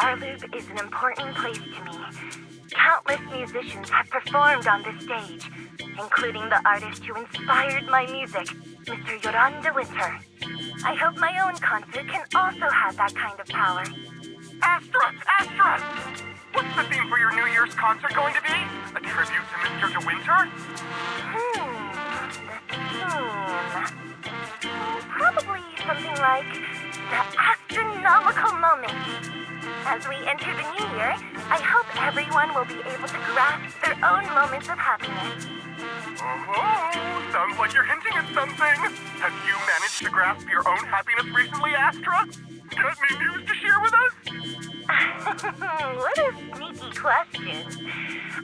Starloop is an important place to me. Countless musicians have performed on this stage, including the artist who inspired my music, Mr. Yoran de Winter. I hope my own concert can also have that kind of power. Astra! What's the theme for your New Year's concert going to be? A tribute to Mr. de Winter? The theme... Probably something like the astronomical moment. As we enter the new year, I hope everyone will be able to grasp their own moments of happiness. Oh, sounds like you're hinting at something. Have you managed to grasp your own happiness recently, Astra? Got any news to share with us? What a sneaky question.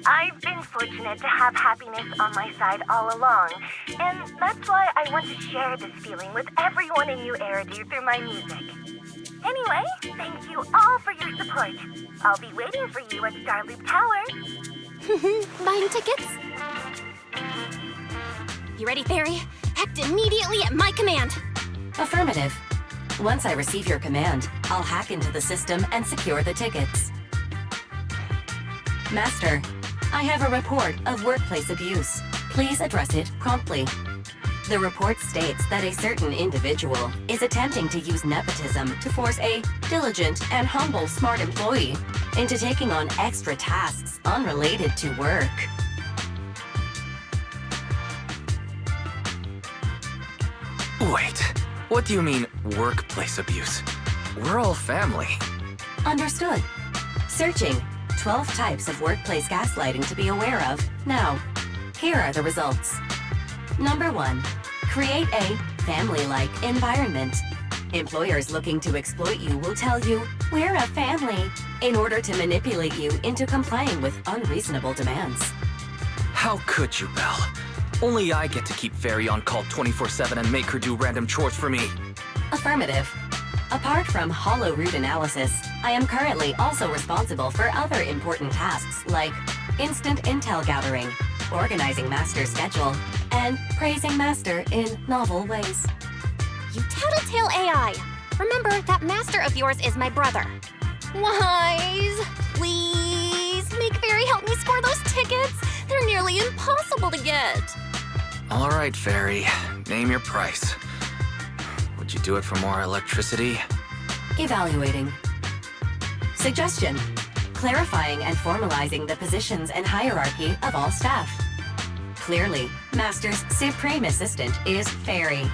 I've been fortunate to have happiness on my side all along, and that's why I want to share this feeling with everyone in New Eridu through my music. Anyway, thank you all for your support. I'll be waiting for you at Starloop Tower. Buying tickets? You ready, Fairy? Act immediately at my command. Affirmative. Once I receive your command, I'll hack into the system and secure the tickets. Master, I have a report of workplace abuse. Please address it promptly. The report states that a certain individual is attempting to use nepotism to force a diligent and humble smart employee into taking on extra tasks unrelated to work. Wait, what do you mean, workplace abuse? We're all family. Understood. Searching. 12 types of workplace gaslighting to be aware of. Now, here are the results. Number 1. Create a family-like environment. Employers looking to exploit you will tell you, "We're a family," in order to manipulate you into complying with unreasonable demands. How could you, Belle? Only I get to keep Fairy on call 24/7 and make her do random chores for me. Affirmative. Apart from hollow root analysis, I am currently also responsible for other important tasks like instant intel gathering, organizing Master's schedule, and praising Master in novel ways. You tattletale AI. Remember, that Master of yours is my brother. Wise, please, make Fairy help me score those tickets. They're nearly impossible to get. All right, Fairy, name your price. Would you do it for more electricity? Evaluating. Suggestion. Clarifying and formalizing the positions and hierarchy of all staff. Clearly, Master's supreme assistant is Fairy.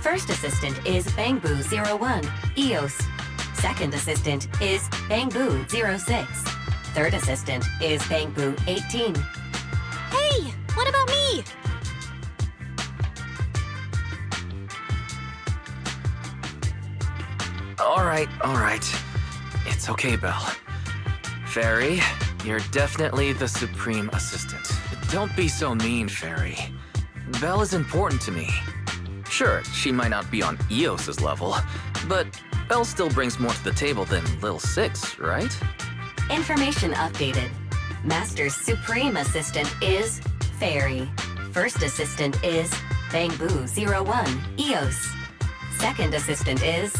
First assistant is Bangboo01, EOS. Second assistant is Bangboo06. Third assistant is Bangboo18. Hey, what about me? All right. It's okay, Belle. Fairy, you're definitely the supreme assistant. Don't be so mean, Fairy. Belle is important to me. Sure, she might not be on Eos's level, but Belle still brings more to the table than Lil Six, right? Information updated. Master's supreme assistant is Fairy. First assistant is Bangboo01, EOS. Second assistant is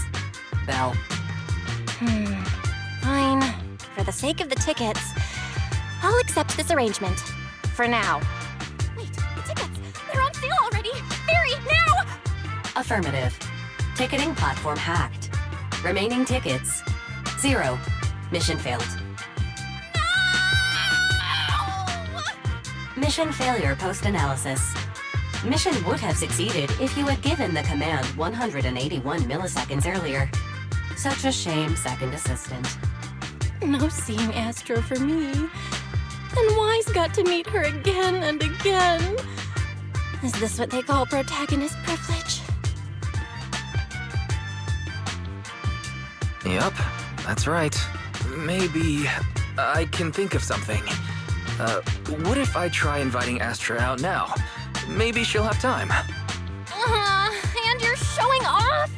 Belle. Fine. For the sake of the tickets, I'll accept this arrangement. For now. Wait, the tickets! They're on sale already! Fairy, now! Affirmative. Ticketing platform hacked. Remaining tickets 0. Mission failed. No! Mission failure post-analysis. Mission would have succeeded if you had given the command 181 milliseconds earlier. Such a shame, second assistant. No seeing Astra for me. And Wise got to meet her again and again. Is this what they call protagonist privilege? Yup, that's right. Maybe I can think of something. What if I try inviting Astra out now? Maybe she'll have time. And you're showing off?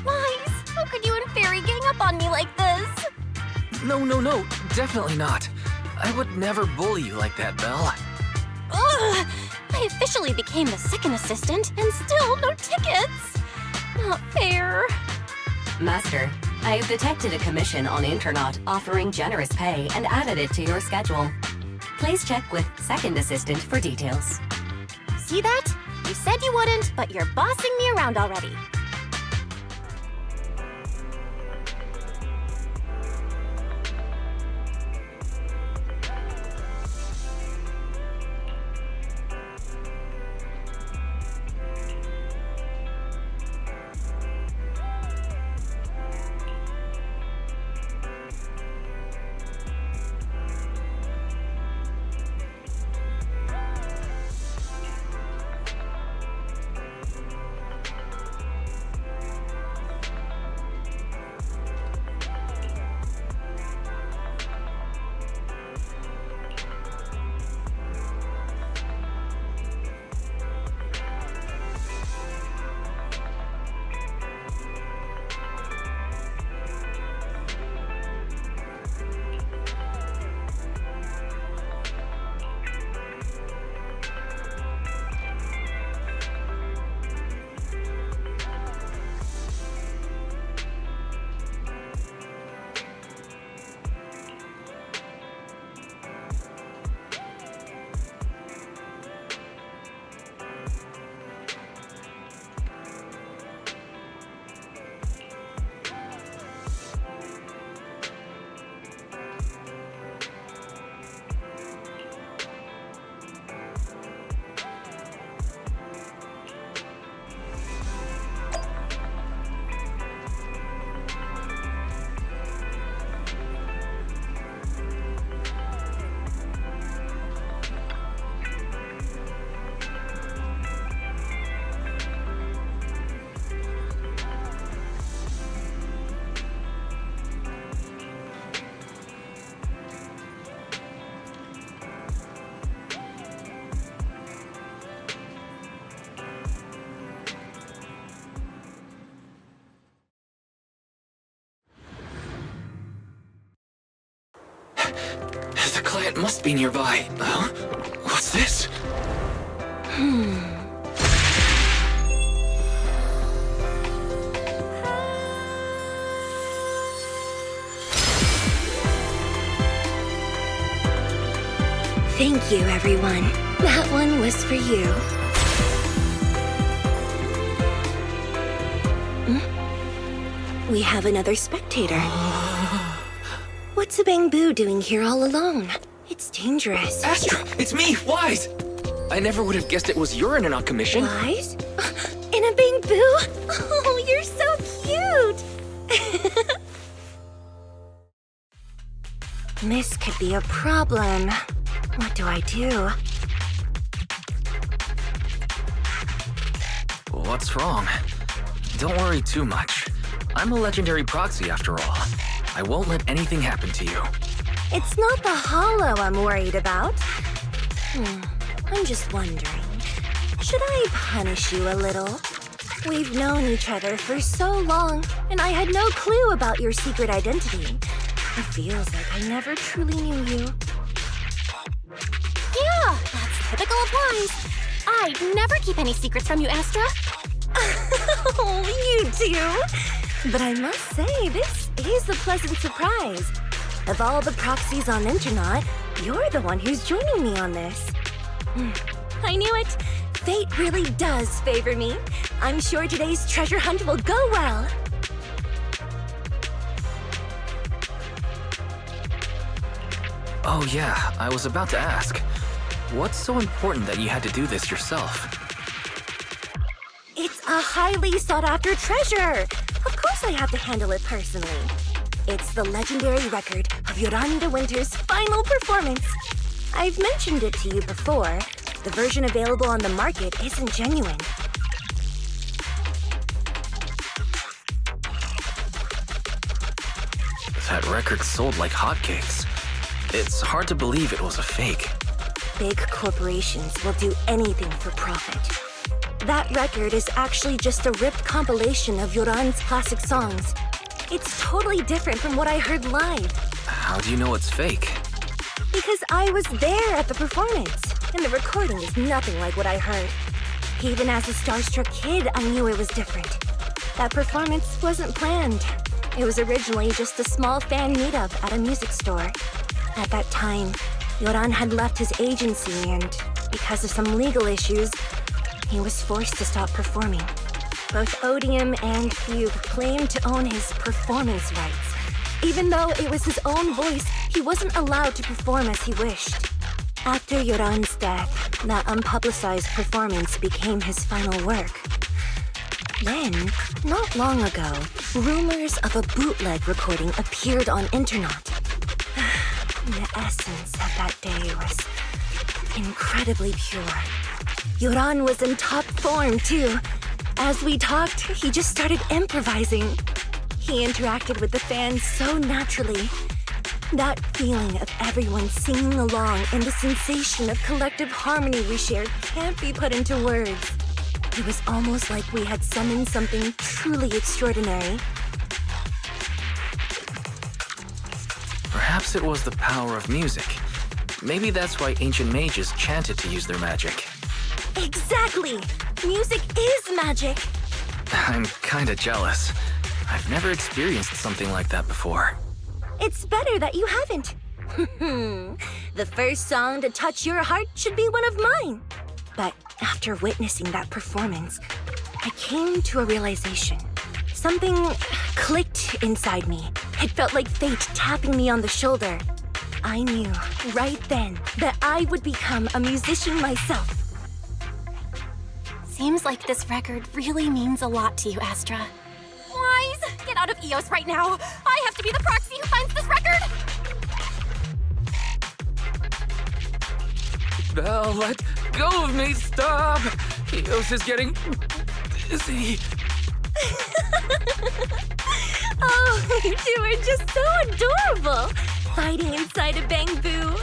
Wise, how could you and Fairy gang up on me like this? No, definitely not. I would never bully you like that, Belle. Ugh! I officially became the second assistant, and still no tickets! Not fair. Master, I have detected a commission on Internet offering generous pay and added it to your schedule. Please check with Second Assistant for details. See that? You said you wouldn't, but you're bossing me around already. The client must be nearby. Huh? What's this? Thank you, everyone. That one was for you. We have another spectator. What's a bamboo doing here all alone? It's dangerous. Astra! It's me, Wise! I never would have guessed it was urine and not commission. Wise? In a bamboo? Oh, you're so cute! This could be a problem. What do I do? What's wrong? Don't worry too much. I'm a legendary proxy after all. I won't let anything happen to you. It's not the hollow I'm worried about. I'm just wondering, should I punish you a little? We've known each other for so long, and I had no clue about your secret identity. It feels like I never truly knew you. Yeah, that's typical of Wise. I'd never keep any secrets from you, Astra. Oh, you do? But I must say, this is a pleasant surprise. Of all the proxies on Internet, you're the one who's joining me on this. I knew it. Fate really does favor me. I'm sure today's treasure hunt will go well. Oh yeah, I was about to ask. What's so important that you had to do this yourself? It's a highly sought-after treasure. Of course I have to handle it personally. It's the legendary record of Yolanda Winter's final performance. I've mentioned it to you before. The version available on the market isn't genuine. That record sold like hotcakes. It's hard to believe it was a fake. Big corporations will do anything for profit. That record is actually just a ripped compilation of Yoran's classic songs. It's totally different from what I heard live. How do you know it's fake? Because I was there at the performance, and the recording is nothing like what I heard. Even as a starstruck kid, I knew it was different. That performance wasn't planned. It was originally just a small fan meetup at a music store. At that time, Yoran had left his agency and, because of some legal issues, he was forced to stop performing. Both Odium and Fugue claimed to own his performance rights. Even though it was his own voice, he wasn't allowed to perform as he wished. After Yoran's death, that unpublicized performance became his final work. Then, not long ago, rumors of a bootleg recording appeared on internet. The essence of that day was incredibly pure. Yoran was in top form, too. As we talked, he just started improvising. He interacted with the fans so naturally. That feeling of everyone singing along and the sensation of collective harmony we shared can't be put into words. It was almost like we had summoned something truly extraordinary. Perhaps it was the power of music. Maybe that's why ancient mages chanted to use their magic. Exactly! Music is magic! I'm kinda jealous. I've never experienced something like that before. It's better that you haven't. The first song to touch your heart should be one of mine. But after witnessing that performance, I came to a realization. Something clicked inside me. It felt like fate tapping me on the shoulder. I knew right then that I would become a musician myself. Seems like this record really means a lot to you, Astra. Wise, get out of EOS right now. I have to be the proxy who finds this record. Belle, let go of me, stop! Eos is getting dizzy. Oh, you two are just so adorable, fighting inside a bamboo.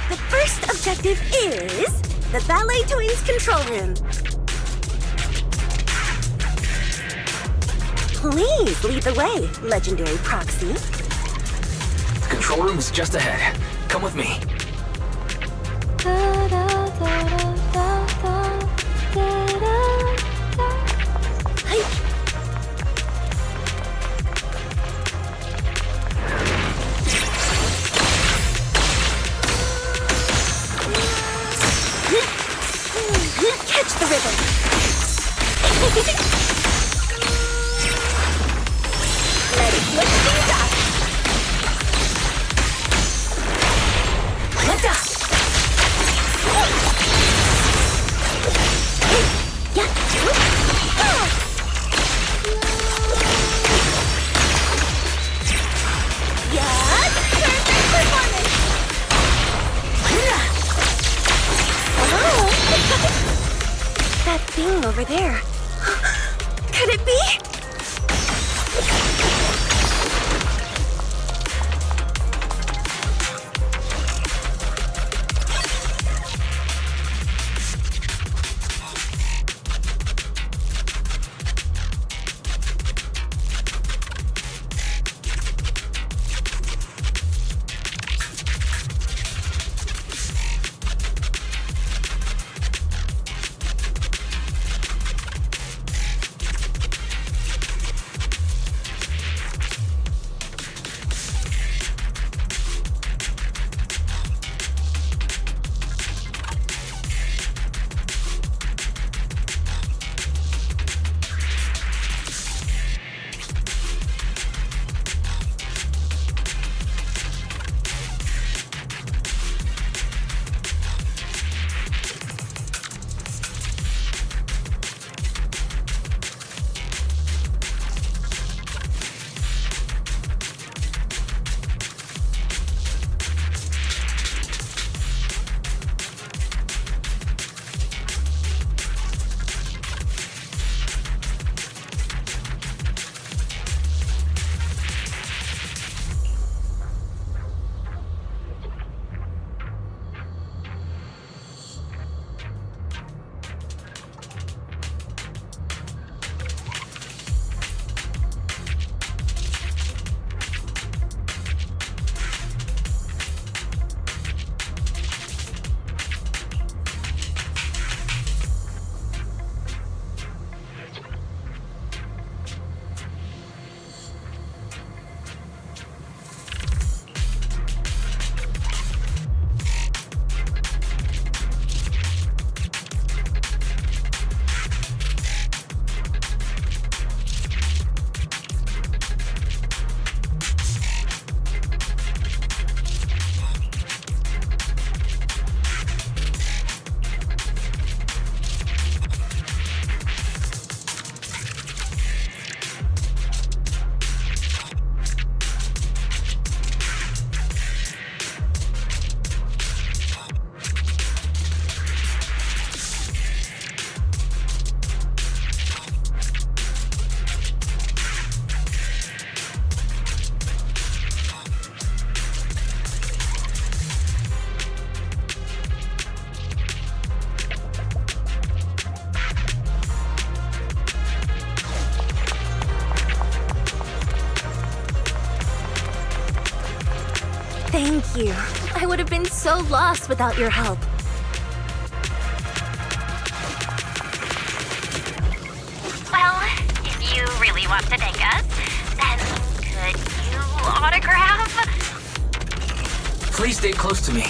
The first objective is the Ballet Twins control room. Please lead the way, legendary proxy. The control room is just ahead. Come with me. Catch the rhythm. Let's switch things up. Let's go. Yeah. Yes, perfect performance. Oh. That thing over there. Could it be? so lost without your help. Well, if you really want to thank us, then could you autograph? Please stay close to me.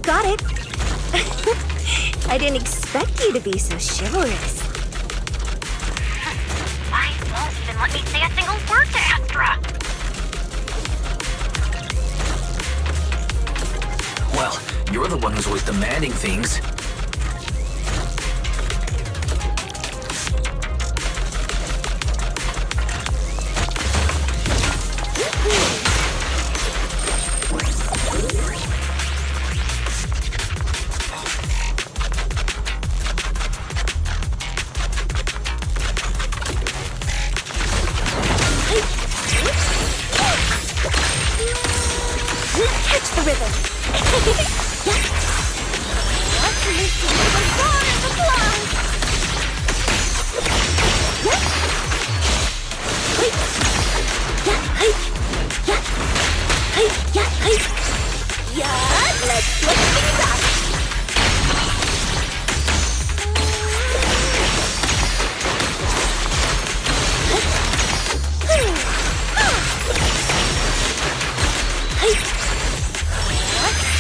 Got it. I didn't expect you to be so chivalrous. Why won't even let me say a single word to Astra? Well, you're the one who's always demanding things. Catch the rhythm. Listen to the roar of applause. Let's switch things up.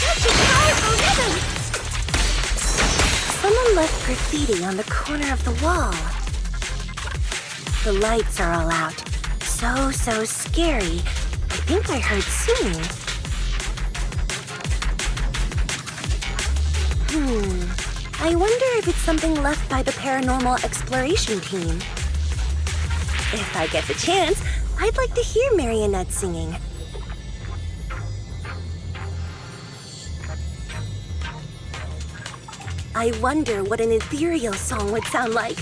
Such a powerful rhythm. Someone left graffiti on the corner of the wall. The lights are all out. So scary. I think I heard singing. I wonder if it's something left by the paranormal exploration team. If I get the chance, I'd like to hear Marionette singing. I wonder what an ethereal song would sound like.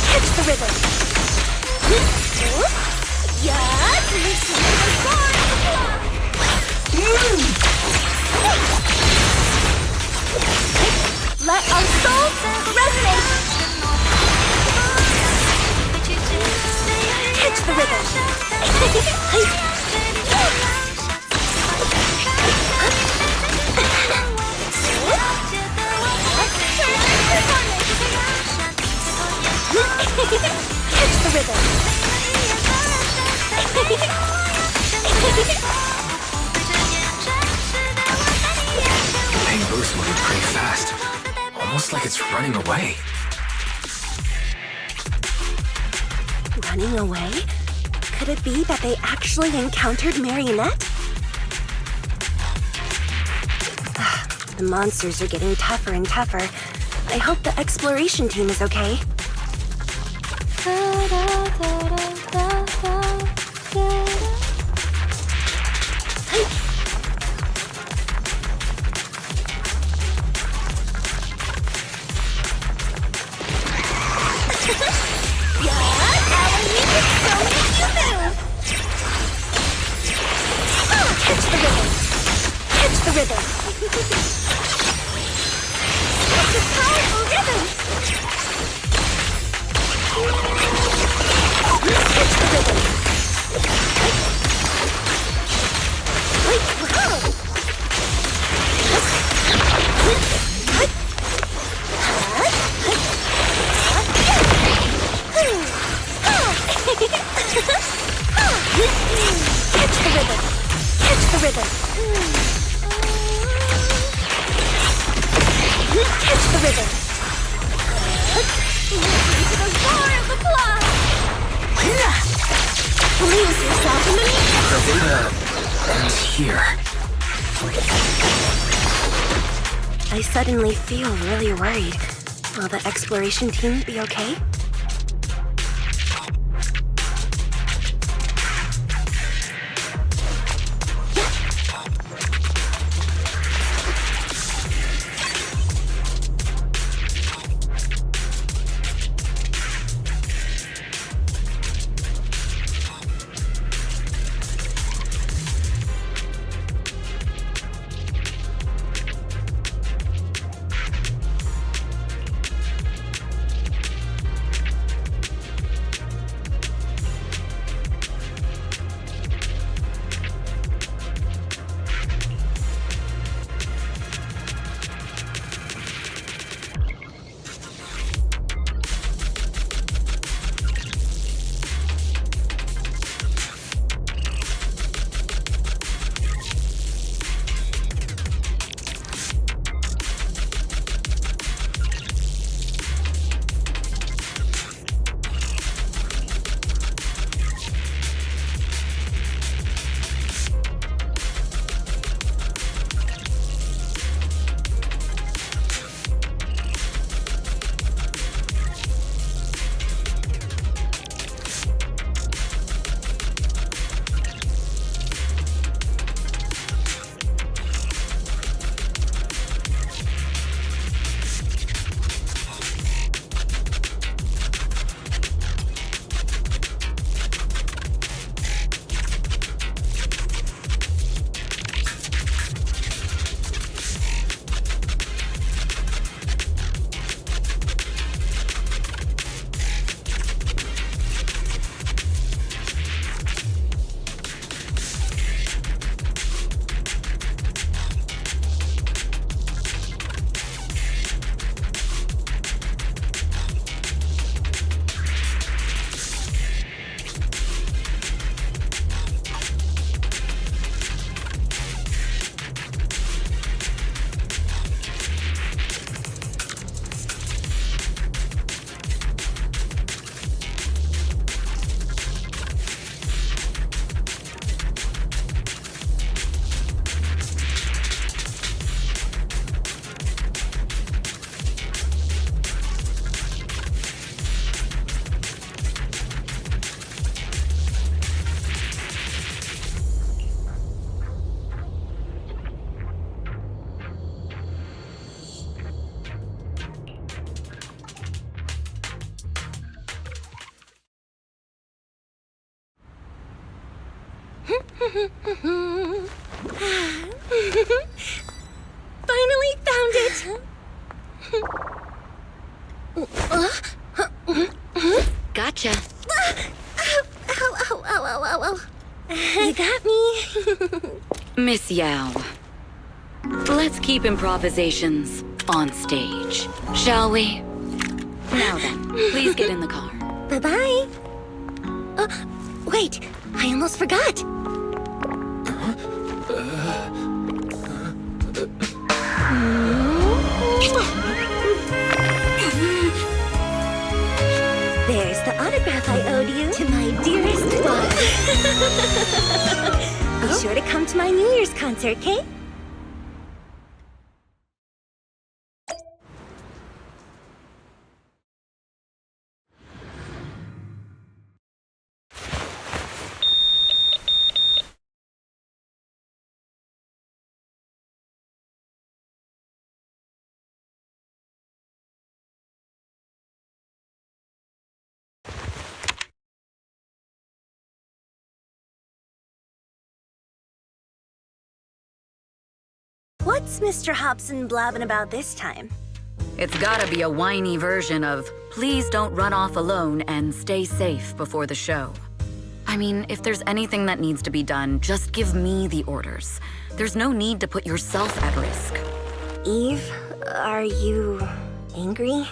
Catch the rhythm. Let our souls resonate. Catch the rhythm. Catch the rhythm. The pain boost moving pretty fast. Almost like it's running away. running away? Could it be that they actually encountered Marionette? The monsters are getting tougher and tougher. I hope the exploration team is okay. Catch the rhythm. Such a powerful rhythm. Catch the rhythm. Catch the rhythm. Catch the rhythm. Catch the rhythm. Listen to the roar of applause. Lose yourself in the music. The data ends here. I suddenly feel really worried. Will the exploration team be okay? Finally found it! Gotcha. Ow. You got me. Miss Yao. Let's keep improvisations on stage, shall we? Now then, please get in the car. Bye-bye. Wait, I almost forgot. There's the autograph I owed you. Be sure to come to my New Year's concert, okay? What's Mr. Hobson blabbing about this time? It's gotta be a whiny version of, please don't run off alone and stay safe before the show. I mean, if there's anything that needs to be done, just give me the orders. There's no need to put yourself at risk. Eve, are you angry?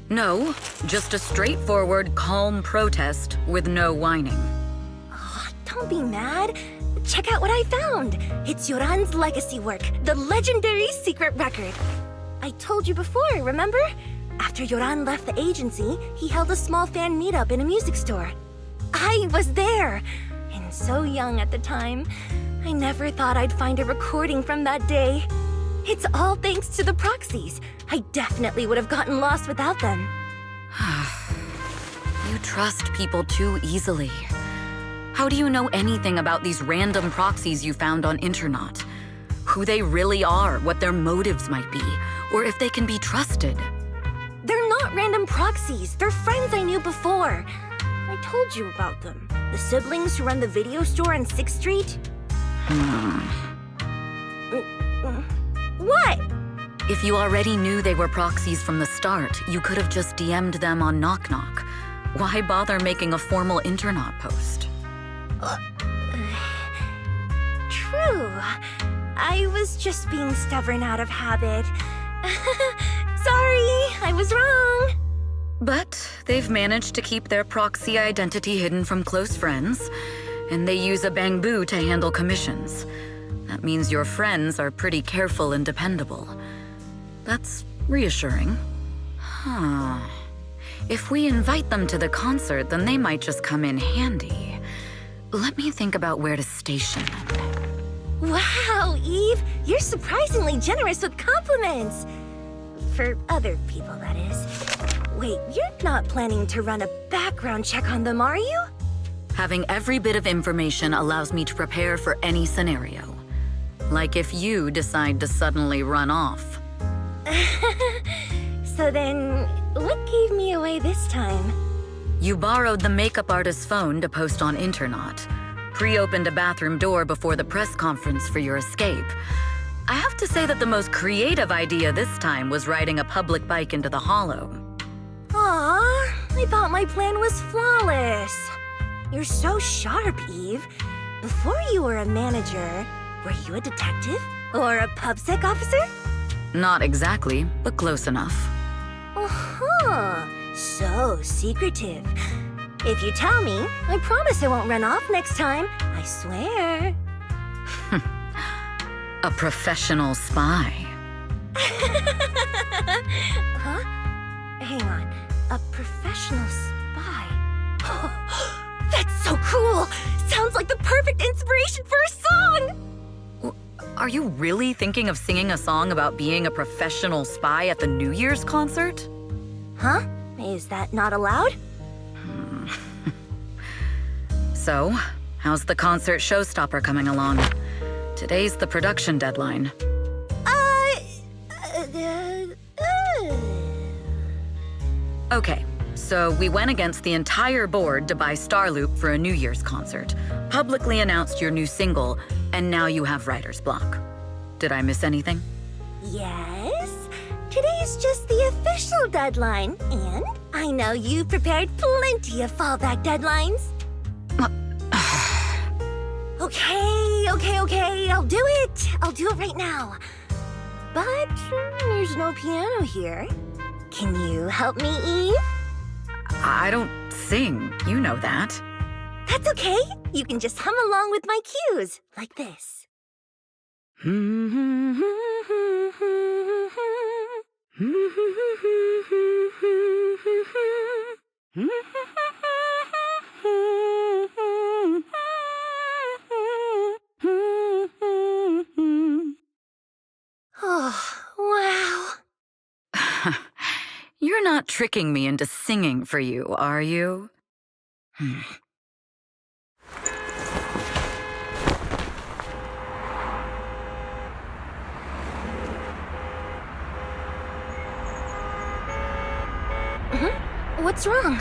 No, just a straightforward, calm protest with no whining. Oh, don't be mad. Check out what I found. It's Yoran's legacy work, the legendary secret record. I told you before, remember? After Yoran left the agency, he held a small fan meetup in a music store. I was there, and so young at the time. I never thought I'd find a recording from that day. It's all thanks to the proxies. I definitely would have gotten lost without them. You trust people too easily. How do you know anything about these random proxies you found on Internet? Who they really are, what their motives might be, or if they can be trusted? They're not random proxies. They're friends I knew before. I told you about them. The siblings who run the video store on 6th Street. What? If you already knew they were proxies from the start, you could have just DM'd them on Knock Knock. Why bother making a formal Internet post? True. I was just being stubborn out of habit. Sorry, I was wrong. But they've managed to keep their proxy identity hidden from close friends, and they use a bamboo to handle commissions. That means your friends are pretty careful and dependable. That's reassuring. Huh. If we invite them to the concert, then they might just come in handy. Let me think about where to station them. Wow, Eve, you're surprisingly generous with compliments. For other people, that is. Wait, you're not planning to run a background check on them, are you? Having every bit of information allows me to prepare for any scenario. Like if you decide to suddenly run off. So then, what gave me away this time? You borrowed the makeup artist's phone to post on Internet, pre-opened a bathroom door before the press conference for your escape. I have to say that the most creative idea this time was riding a public bike into the hollow. Aw, I thought my plan was flawless. You're so sharp, Eve. Before you were a manager, were you a detective? Or a PubSec officer? Not exactly, but close enough. Uh-huh. So secretive. If you tell me, I promise I won't run off next time. I swear. A professional spy. Huh? Hang on. A professional spy. That's so cool! Sounds like the perfect inspiration for a song! Are you really thinking of singing a song about being a professional spy at the New Year's concert? Huh? Is that not allowed? So, how's the concert showstopper coming along? Today's the production deadline. Okay, so we went against the entire board to buy Starloop for a New Year's concert, publicly announced your new single, and now you have writer's block. Did I miss anything? Yes. Today's just the official deadline, and I know you prepared plenty of fallback deadlines. Okay, I'll do it. I'll do it right now. But there's no piano here. Can you help me, Eve? I don't sing, you know that. That's okay. You can just hum along with my cues, like this. You're not tricking me into singing for you, are you? What's wrong?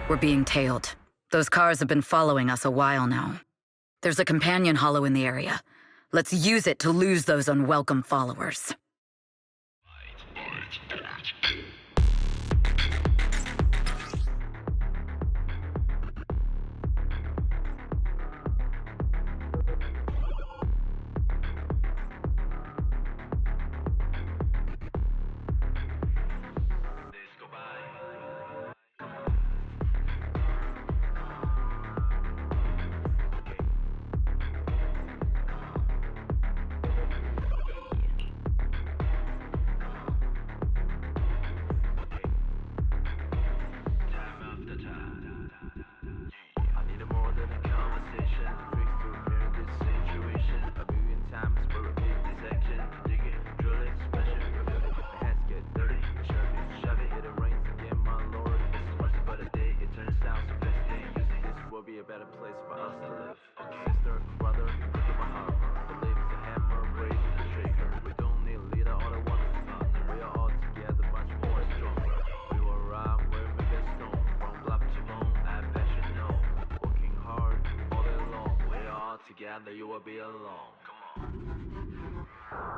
We're being tailed. Those cars have been following us a while now. There's a companion hollow in the area. Let's use it to lose those unwelcome followers. Together you will be alone. Come on.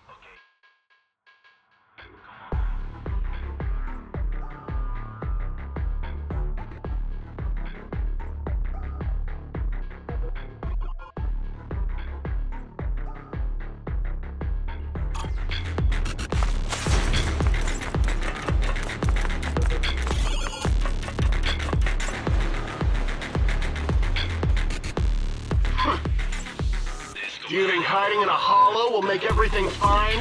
Okay. Do you think hiding in a hollow will make everything fine?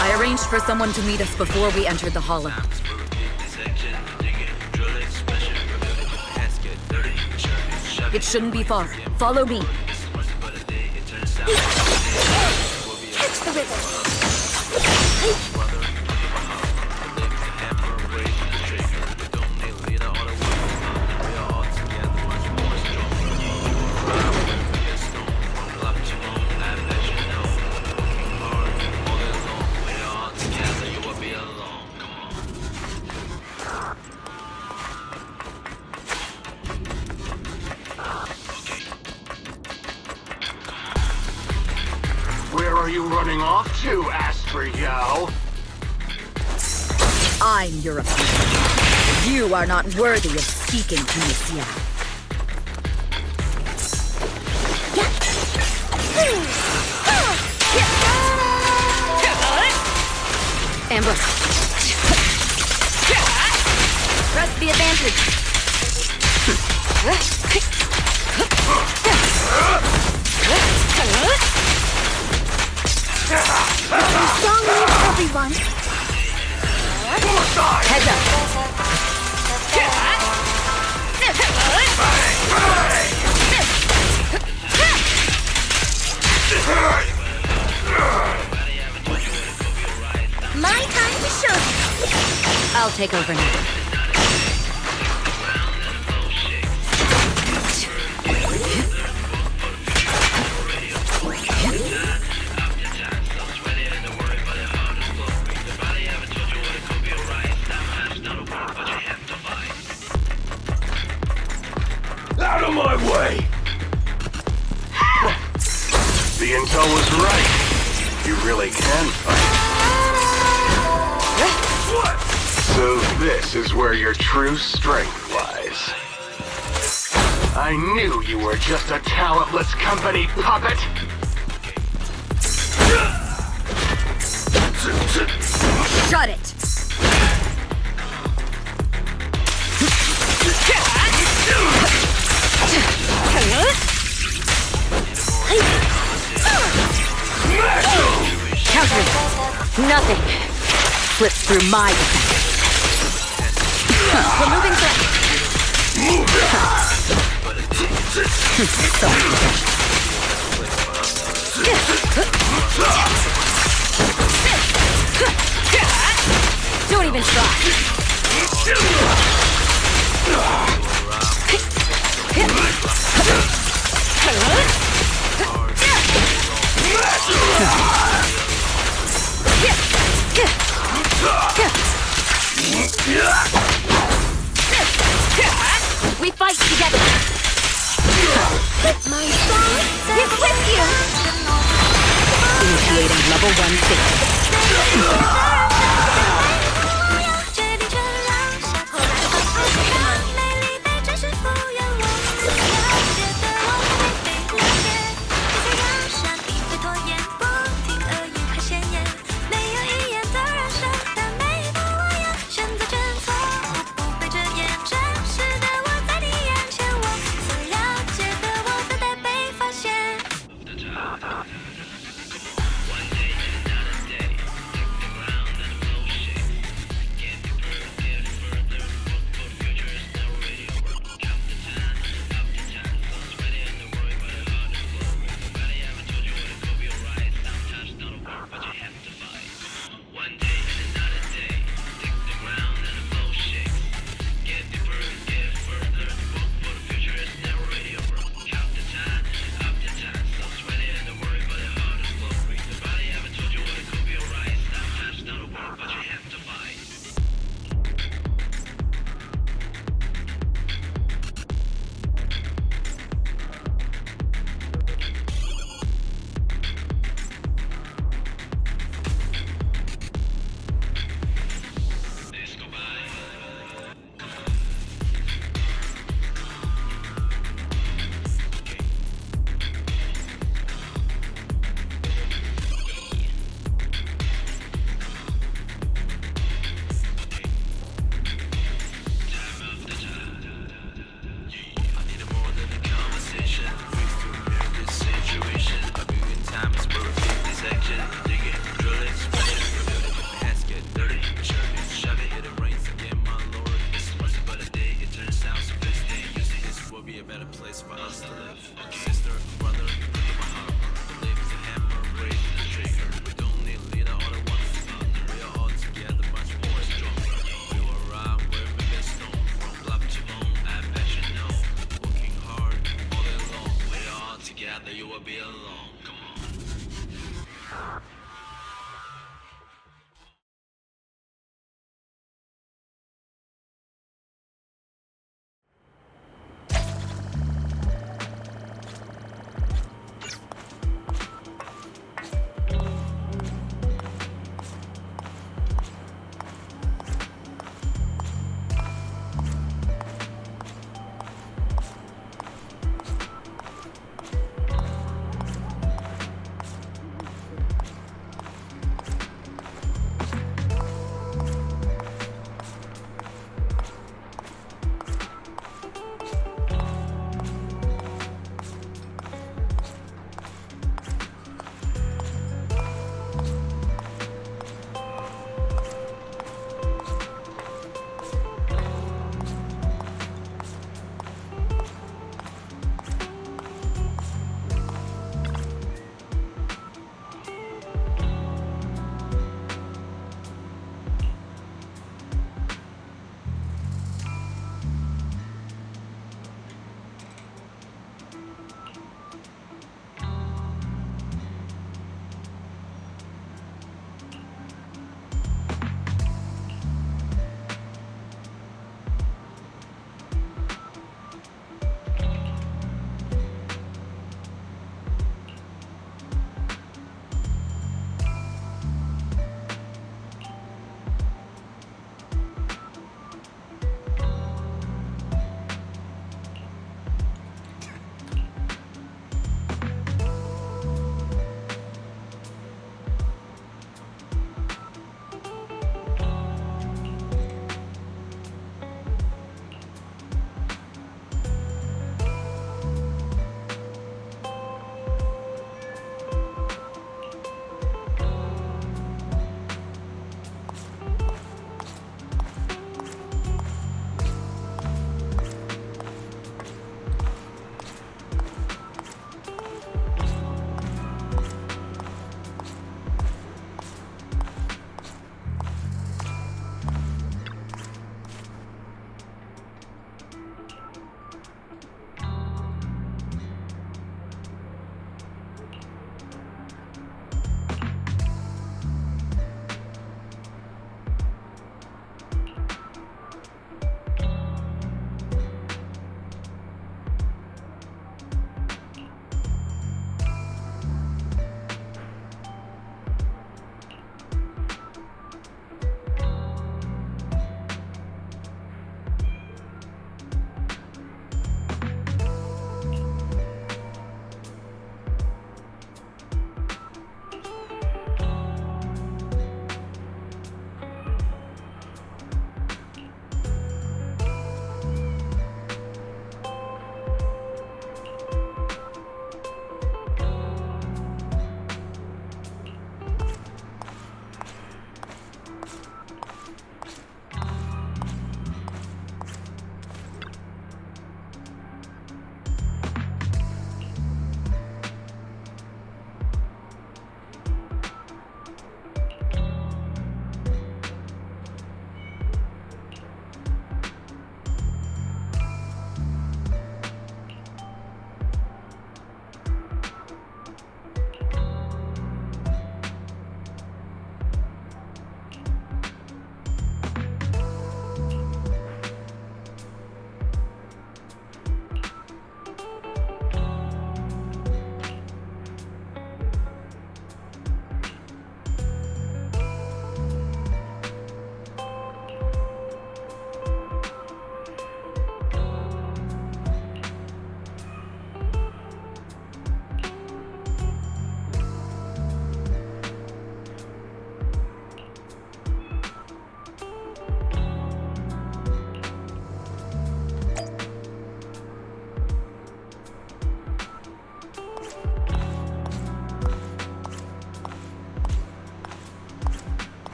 I arranged for someone to meet us before we entered the hollow. It shouldn't be far. Follow me. Catch the rhythm. Where are you running off to, Астра? I'm your opponent. You are not worthy of speaking to Monsieur. Ambush. Press the advantage. Strong move, everyone. Heads up. My time to show you. I'll take over now. Out of my way! The intel was right. You really can fight. So this is where your true strength lies. I knew you were just a talentless company puppet! Shut it! slips through my defense. Removing threat. So don't even try. We fight together. My song is with you. Initiating level 1 safety.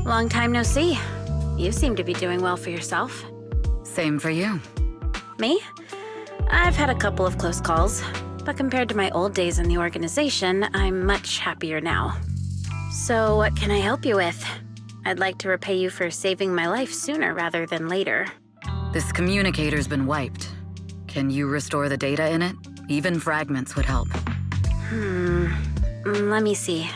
Long time no see. You seem to be doing well for yourself. Same for you. Me? I've had a couple of close calls, but compared to my old days in the organization, I'm much happier now. So what can I help you with? I'd like to repay you for saving my life sooner rather than later. This communicator's been wiped. Can you restore the data in it? Even fragments would help. Let me see.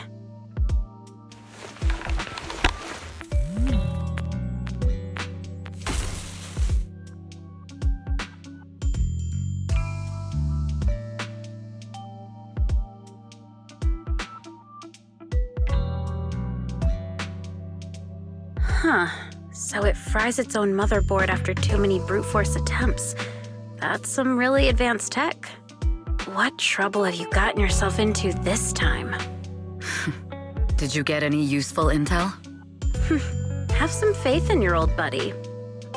So it fries its own motherboard after too many brute force attempts. That's some really advanced tech. What trouble have you gotten yourself into this time? Did you get any useful intel? Have some faith in your old buddy.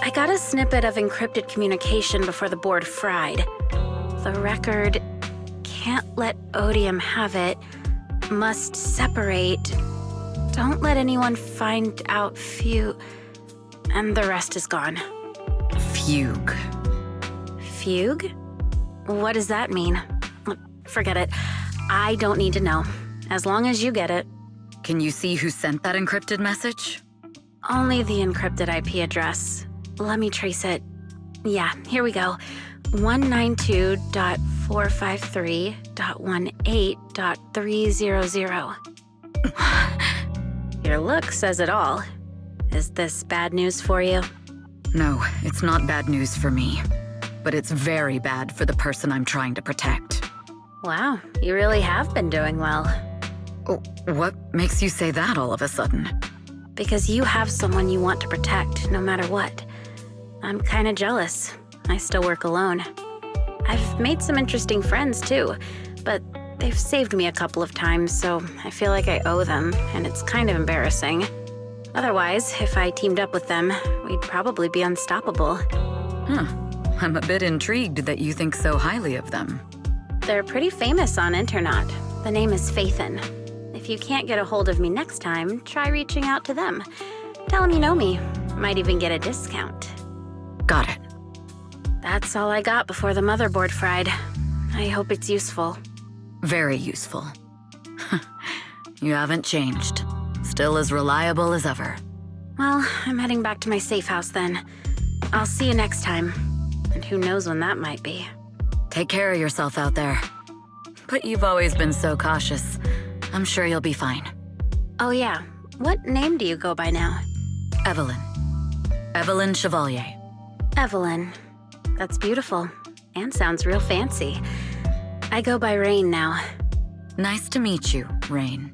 I got a snippet of encrypted communication before the board fried. The record can't let Odium have it. Must separate. Don't let anyone find out and the rest is gone. Fugue. Fugue? What does that mean? Forget it. I don't need to know. As long as you get it. Can you see who sent that encrypted message? Only the encrypted IP address. Let me trace it. Yeah, here we go. 192.453.18.300. Your look says it all. Is this bad news for you? No, it's not bad news for me. But it's very bad for the person I'm trying to protect. Wow, you really have been doing well. Oh, what makes you say that all of a sudden? Because you have someone you want to protect, no matter what. I'm kinda jealous. I still work alone. I've made some interesting friends, too. But they've saved me a couple of times, so I feel like I owe them, and it's kind of embarrassing. Otherwise, if I teamed up with them, we'd probably be unstoppable. I'm a bit intrigued that you think so highly of them. They're pretty famous on Internet. The name is Faithin. If you can't get a hold of me next time, try reaching out to them. Tell them you know me. Might even get a discount. Got it. That's all I got before the motherboard fried. I hope it's useful. Very useful. You haven't changed. Still as reliable as ever. Well, I'm heading back to my safe house then. I'll see you next time. And who knows when that might be. Take care of yourself out there. But you've always been so cautious. I'm sure you'll be fine. Oh yeah, what name do you go by now? Evelyn. Evelyn Chevalier. Evelyn. That's beautiful. And sounds real fancy. I go by Rain now. Nice to meet you, Rain.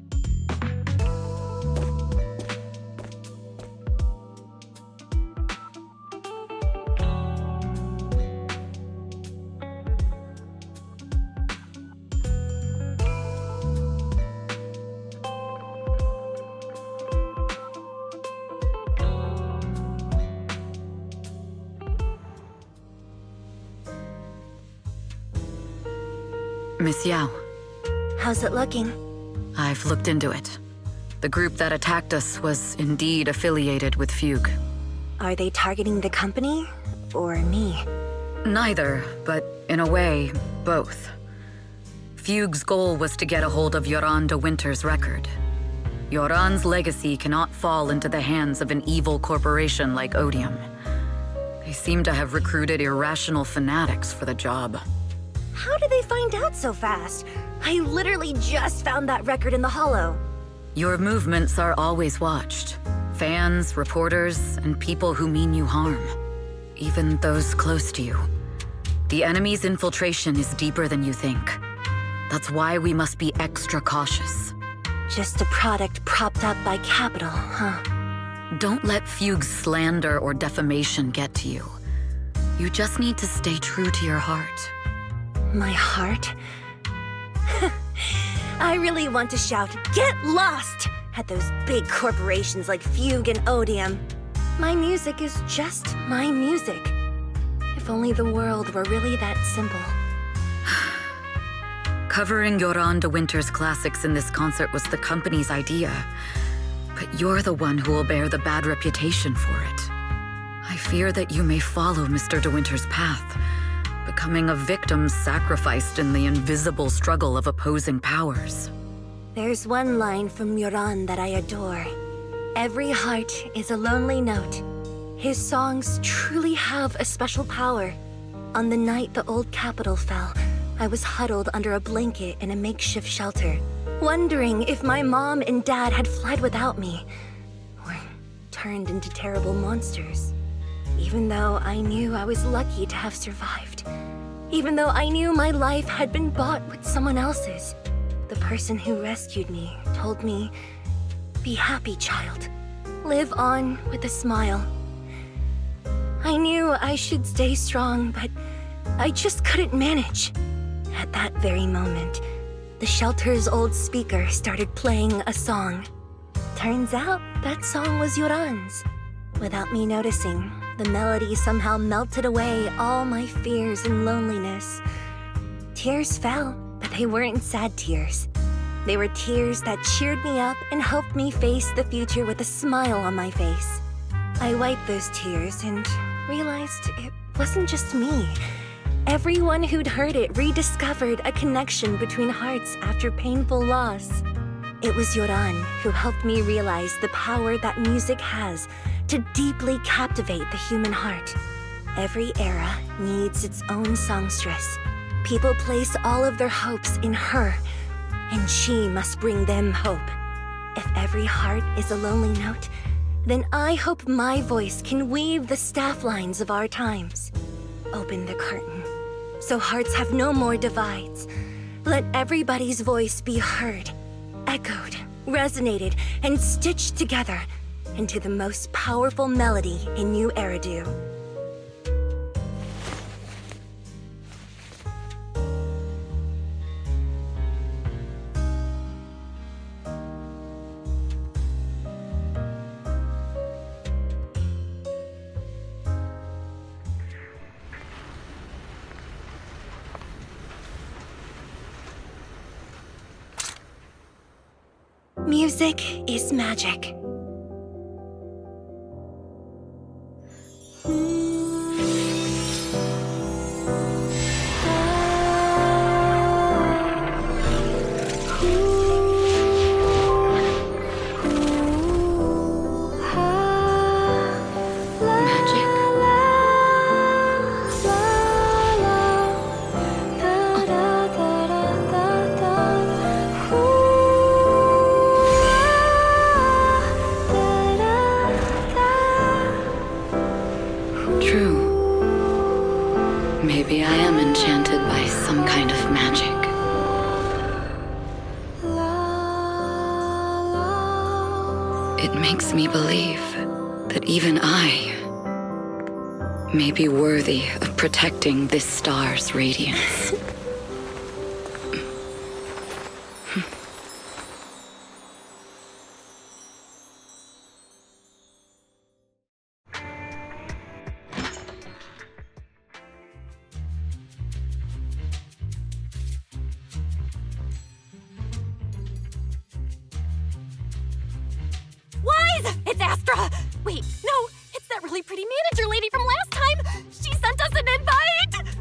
Miss Yao. How's it looking? I've looked into it. The group that attacked us was indeed affiliated with Fugue. Are they targeting the company or me? Neither, but in a way, both. Fugue's goal was to get a hold of Yoran de Winter's record. Yoran's legacy cannot fall into the hands of an evil corporation like Odium. They seem to have recruited irrational fanatics for the job. How did they find out so fast? I literally just found that record in the hollow. Your movements are always watched. Fans, reporters, and people who mean you harm. Even those close to you. The enemy's infiltration is deeper than you think. That's why we must be extra cautious. Just a product propped up by capital, huh? Don't let Fugue's slander or defamation get to you. You just need to stay true to your heart. My heart? I really want to shout, "Get lost!" at those big corporations like Fugue and Odium. My music is just my music. If only the world were really that simple. Covering Yoran de Winter's classics in this concert was the company's idea. But you're the one who will bear the bad reputation for it. I fear that you may follow Mr. De Winter's path, becoming a victim sacrificed in the invisible struggle of opposing powers. There's one line from Yoran that I adore. Every heart is a lonely note. His songs truly have a special power. On the night the old capital fell, I was huddled under a blanket in a makeshift shelter, wondering if my mom and dad had fled without me, or turned into terrible monsters. Even though I knew I was lucky to have survived. Even though I knew my life had been bought with someone else's. The person who rescued me told me, "Be happy, child. Live on with a smile." I knew I should stay strong, but I just couldn't manage. At that very moment, the shelter's old speaker started playing a song. Turns out that song was Yoran's. Without me noticing, the melody somehow melted away all my fears and loneliness. Tears fell, but they weren't sad tears. They were tears that cheered me up and helped me face the future with a smile on my face. I wiped those tears and realized it wasn't just me. Everyone who'd heard it rediscovered a connection between hearts after painful loss. It was Yoran who helped me realize the power that music has to deeply captivate the human heart. Every era needs its own songstress. People place all of their hopes in her, and she must bring them hope. If every heart is a lonely note, then I hope my voice can weave the staff lines of our times. Open the curtain, so hearts have no more divides. Let everybody's voice be heard, echoed, resonated, and stitched together into the most powerful melody in New Eridu. Music is magic. Maybe I am enchanted by some kind of magic. It makes me believe that even I may be worthy of protecting this star's radiance. It's Astra! Wait, no, it's that really pretty manager lady from last time! She sent us an invite!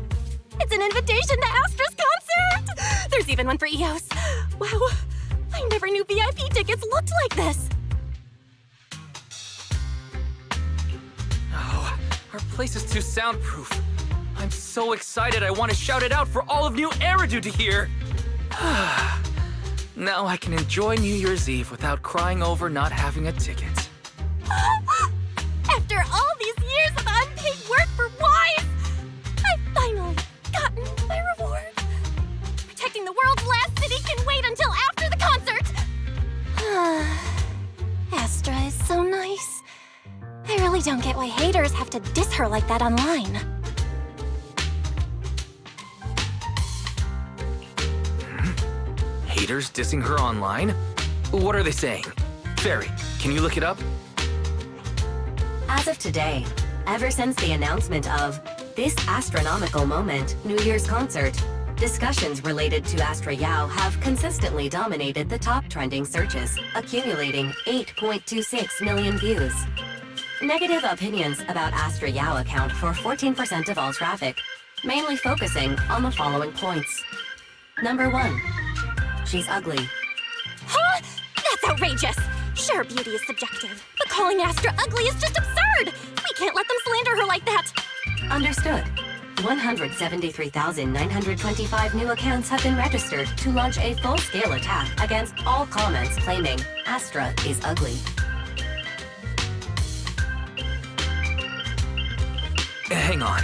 It's an invitation to Astra's concert! There's even one for EOS. Wow, I never knew VIP tickets looked like this! Oh, our place is too soundproof. I'm so excited I want to shout it out for all of New Eridu to hear! Now I can enjoy New Year's Eve without crying over not having a ticket. After all these years of unpaid work for Wise, I've finally gotten my reward. Protecting the world's last city can wait until after the concert. Astra is so nice. I really don't get why haters have to diss her like that online. Haters dissing her online? What are they saying? Fairy, can you look it up? As of today, ever since the announcement of this astronomical moment New Year's concert, Discussions related to Astra Yao have consistently dominated the top trending searches, accumulating 8.26 million views. Negative opinions about Astra Yao account for 14% of all traffic, mainly focusing on the following points. Number 1. She's ugly. Huh? That's outrageous! Sure, beauty is subjective, but calling Astra ugly is just absurd! We can't let them slander her like that! Understood. 173,925 new accounts have been registered to launch a full-scale attack against all comments claiming Astra is ugly. Hang on.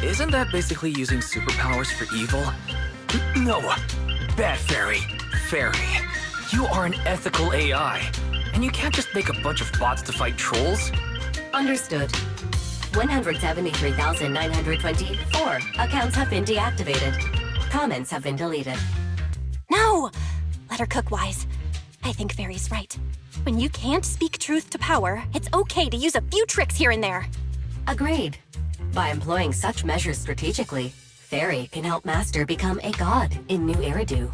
Isn't that basically using superpowers for evil? No. Bad fairy. Fairy. You are an ethical AI, and you can't just make a bunch of bots to fight trolls. Understood. 173,924 accounts have been deactivated. Comments have been deleted. No! Let her cook, Wise. I think Fairy's right. When you can't speak truth to power, it's okay to use a few tricks here and there. Agreed. By employing such measures strategically, Fairy can help Master become a god in New Eridu.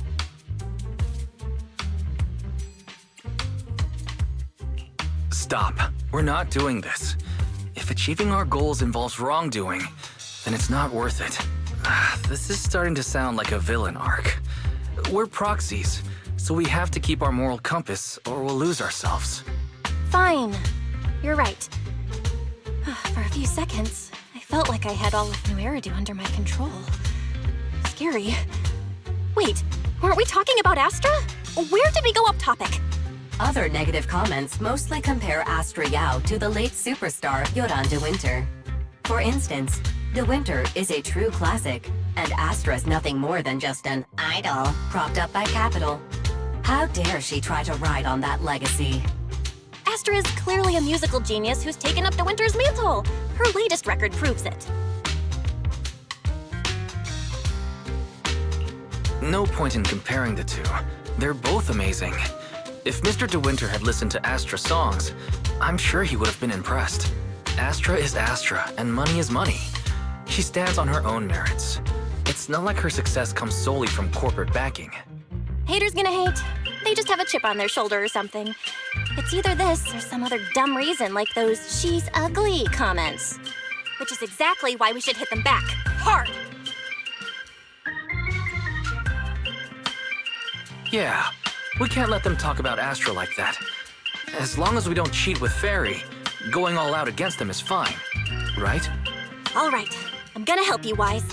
Stop. We're not doing this. If achieving our goals involves wrongdoing, then it's not worth it. This is starting to sound like a villain arc. We're proxies, so we have to keep our moral compass or we'll lose ourselves. Fine. You're right. For a few seconds, I felt like I had all of New Eridu under my control. Scary. Wait, weren't we talking about Astra? Where did we go off topic? Other negative comments mostly compare Astra Yao to the late superstar Yoran de Winter. For instance, de Winter is a true classic, and Astra's nothing more than just an idol propped up by capital. How dare she try to ride on that legacy? Astra is clearly a musical genius who's taken up de Winter's mantle. Her latest record proves it. No point in comparing the two. They're both amazing. If Mr. De Winter had listened to Astra songs, I'm sure he would have been impressed. Astra is Astra, and money is money. She stands on her own merits. It's not like her success comes solely from corporate backing. Haters gonna hate. They just have a chip on their shoulder or something. It's either this or some other dumb reason like those "she's ugly" comments. Which is exactly why we should hit them back. Hard! Yeah, we can't let them talk about Astra like that. As long as we don't cheat with Fairy, going all out against them is fine, right? All right, I'm gonna help you, Wise.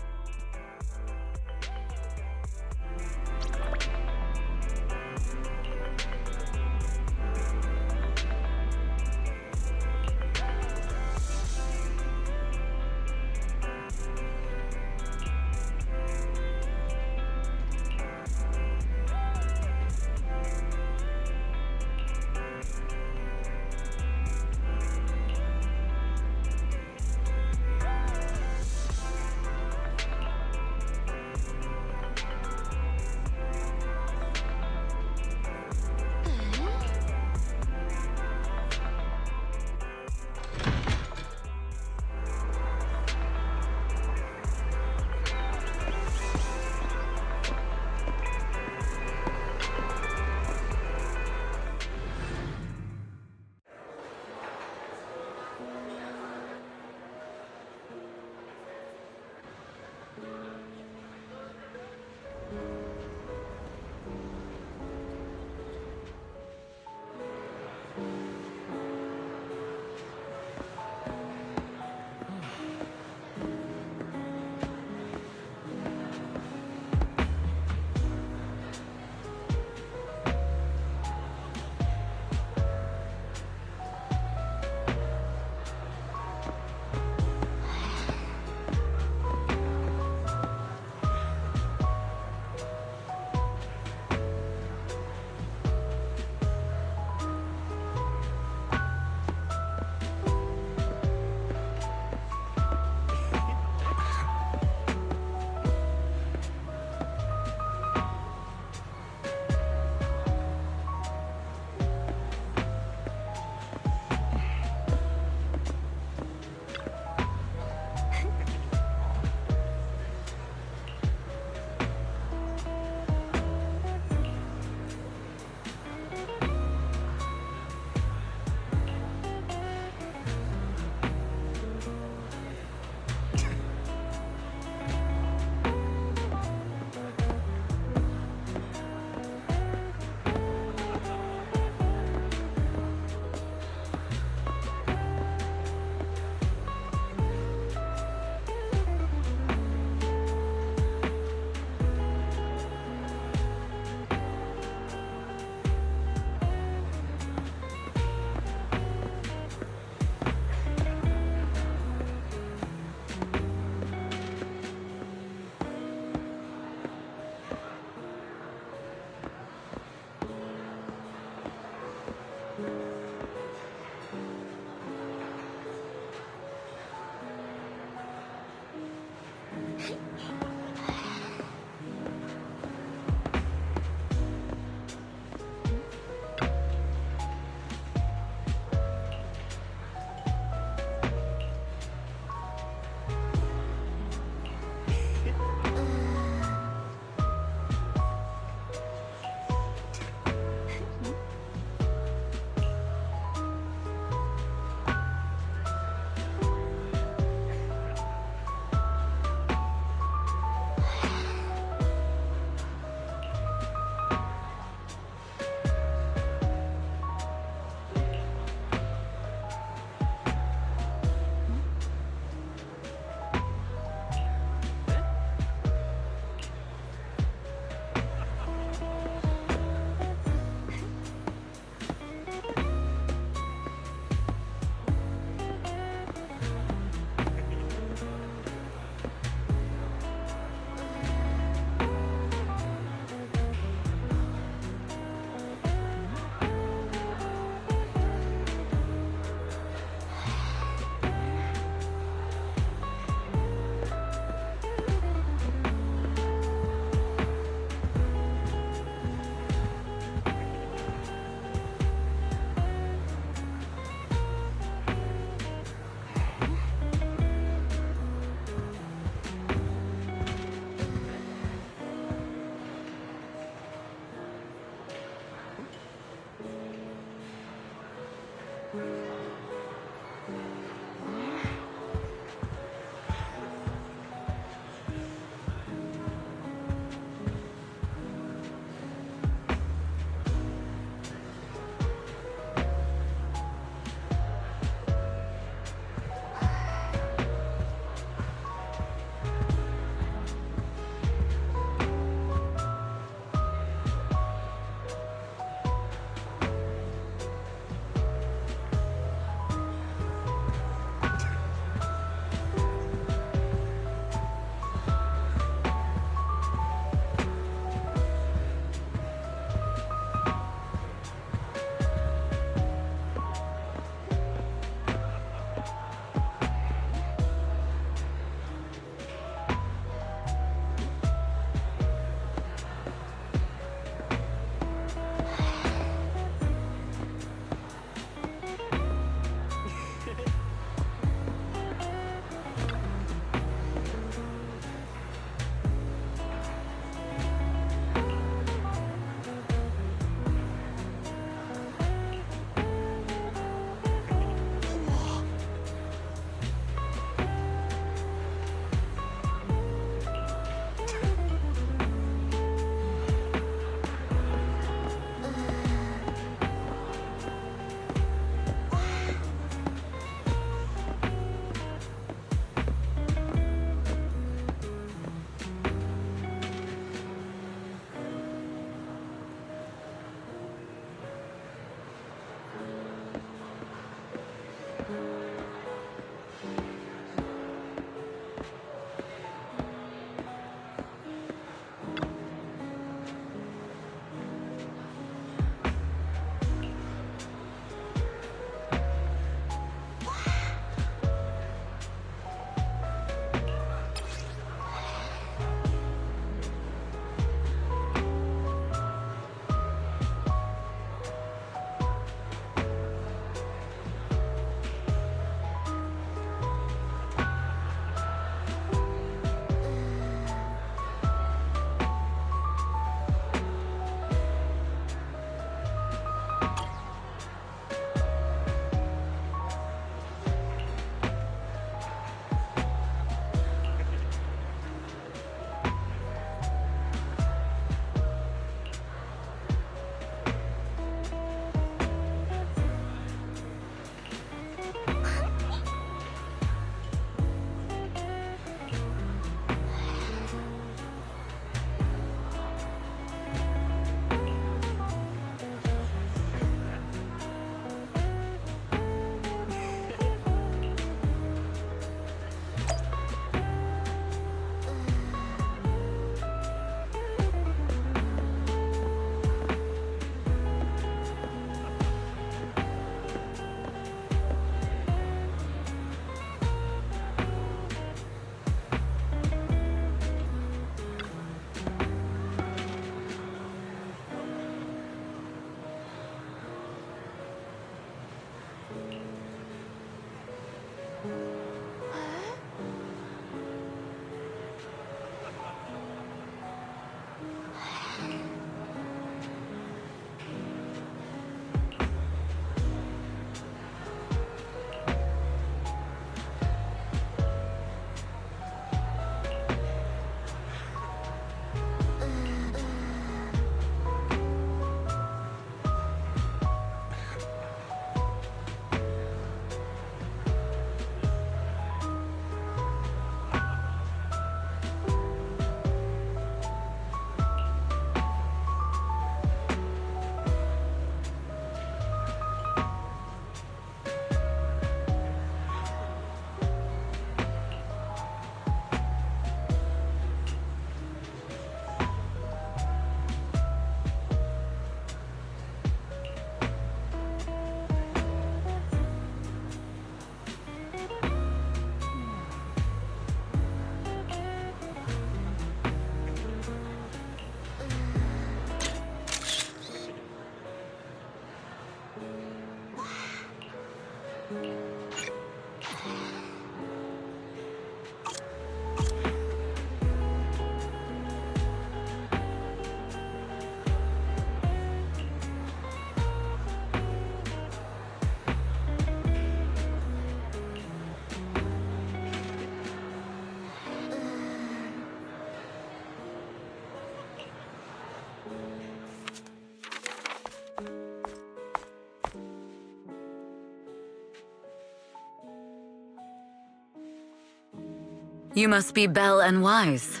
You must be Belle and Wise.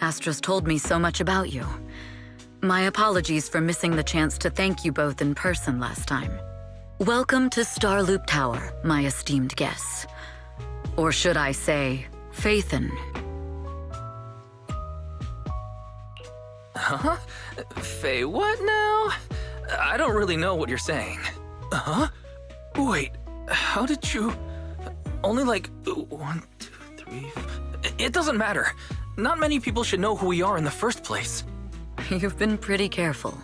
Astra's told me so much about you. My apologies for missing the chance to thank you both in person last time. Welcome to Starloop Tower, my esteemed guests. Or should I say, Faithin. Huh? Faye, what now? I don't really know what you're saying. Huh? Wait, how did you... Only like 1, 2, 3... It doesn't matter. Not many people should know who we are in the first place. You've been pretty careful.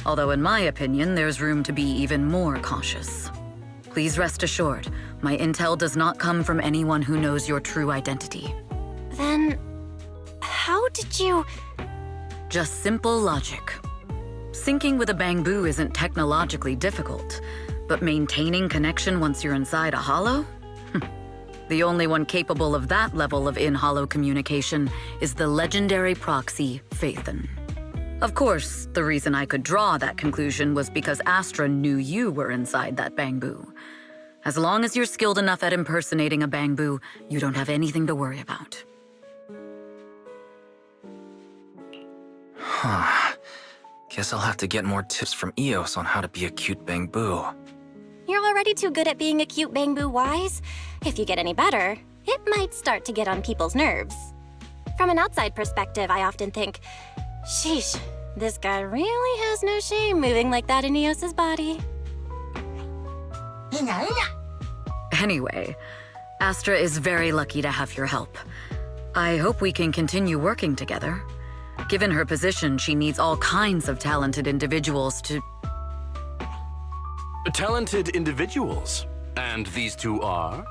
Although in my opinion, there's room to be even more cautious. Please rest assured, my intel does not come from anyone who knows your true identity. Then, how did you... Just simple logic. Syncing with a bamboo isn't technologically difficult, but maintaining connection once you're inside a hollow? The only one capable of that level of in-hollow communication is the legendary proxy, Faithin. Of course, the reason I could draw that conclusion was because Astra knew you were inside that bamboo. As long as you're skilled enough at impersonating a bamboo, you don't have anything to worry about. Huh. Guess I'll have to get more tips from Eos on how to be a cute bamboo. You're already too good at being a cute bamboo, Wise. If you get any better, it might start to get on people's nerves. From an outside perspective, I often think, sheesh, this guy really has no shame moving like that in Eos's body. Anyway, Astra is very lucky to have your help. I hope we can continue working together. Given her position, she needs all kinds of talented individuals to... Talented individuals? And these two are?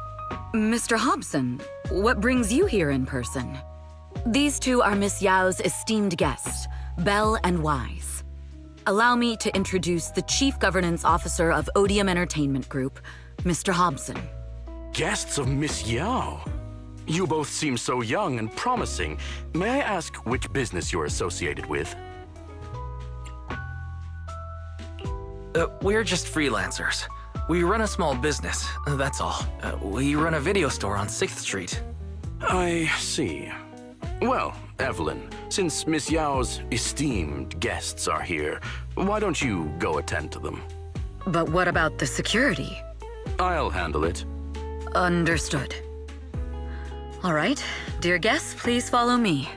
Mr. Hobson, what brings you here in person? These two are Miss Yao's esteemed guests, Belle and Wise. Allow me to introduce the Chief Governance Officer of Odium Entertainment Group, Mr. Hobson. Guests of Miss Yao? You both seem so young and promising. May I ask which business you're associated with? We're just freelancers. We run a small business, that's all. We run a video store on 6th Street. I see. Well, Evelyn, since Miss Yao's esteemed guests are here, why don't you go attend to them? But what about the security? I'll handle it. Understood. All right, dear guests, please follow me.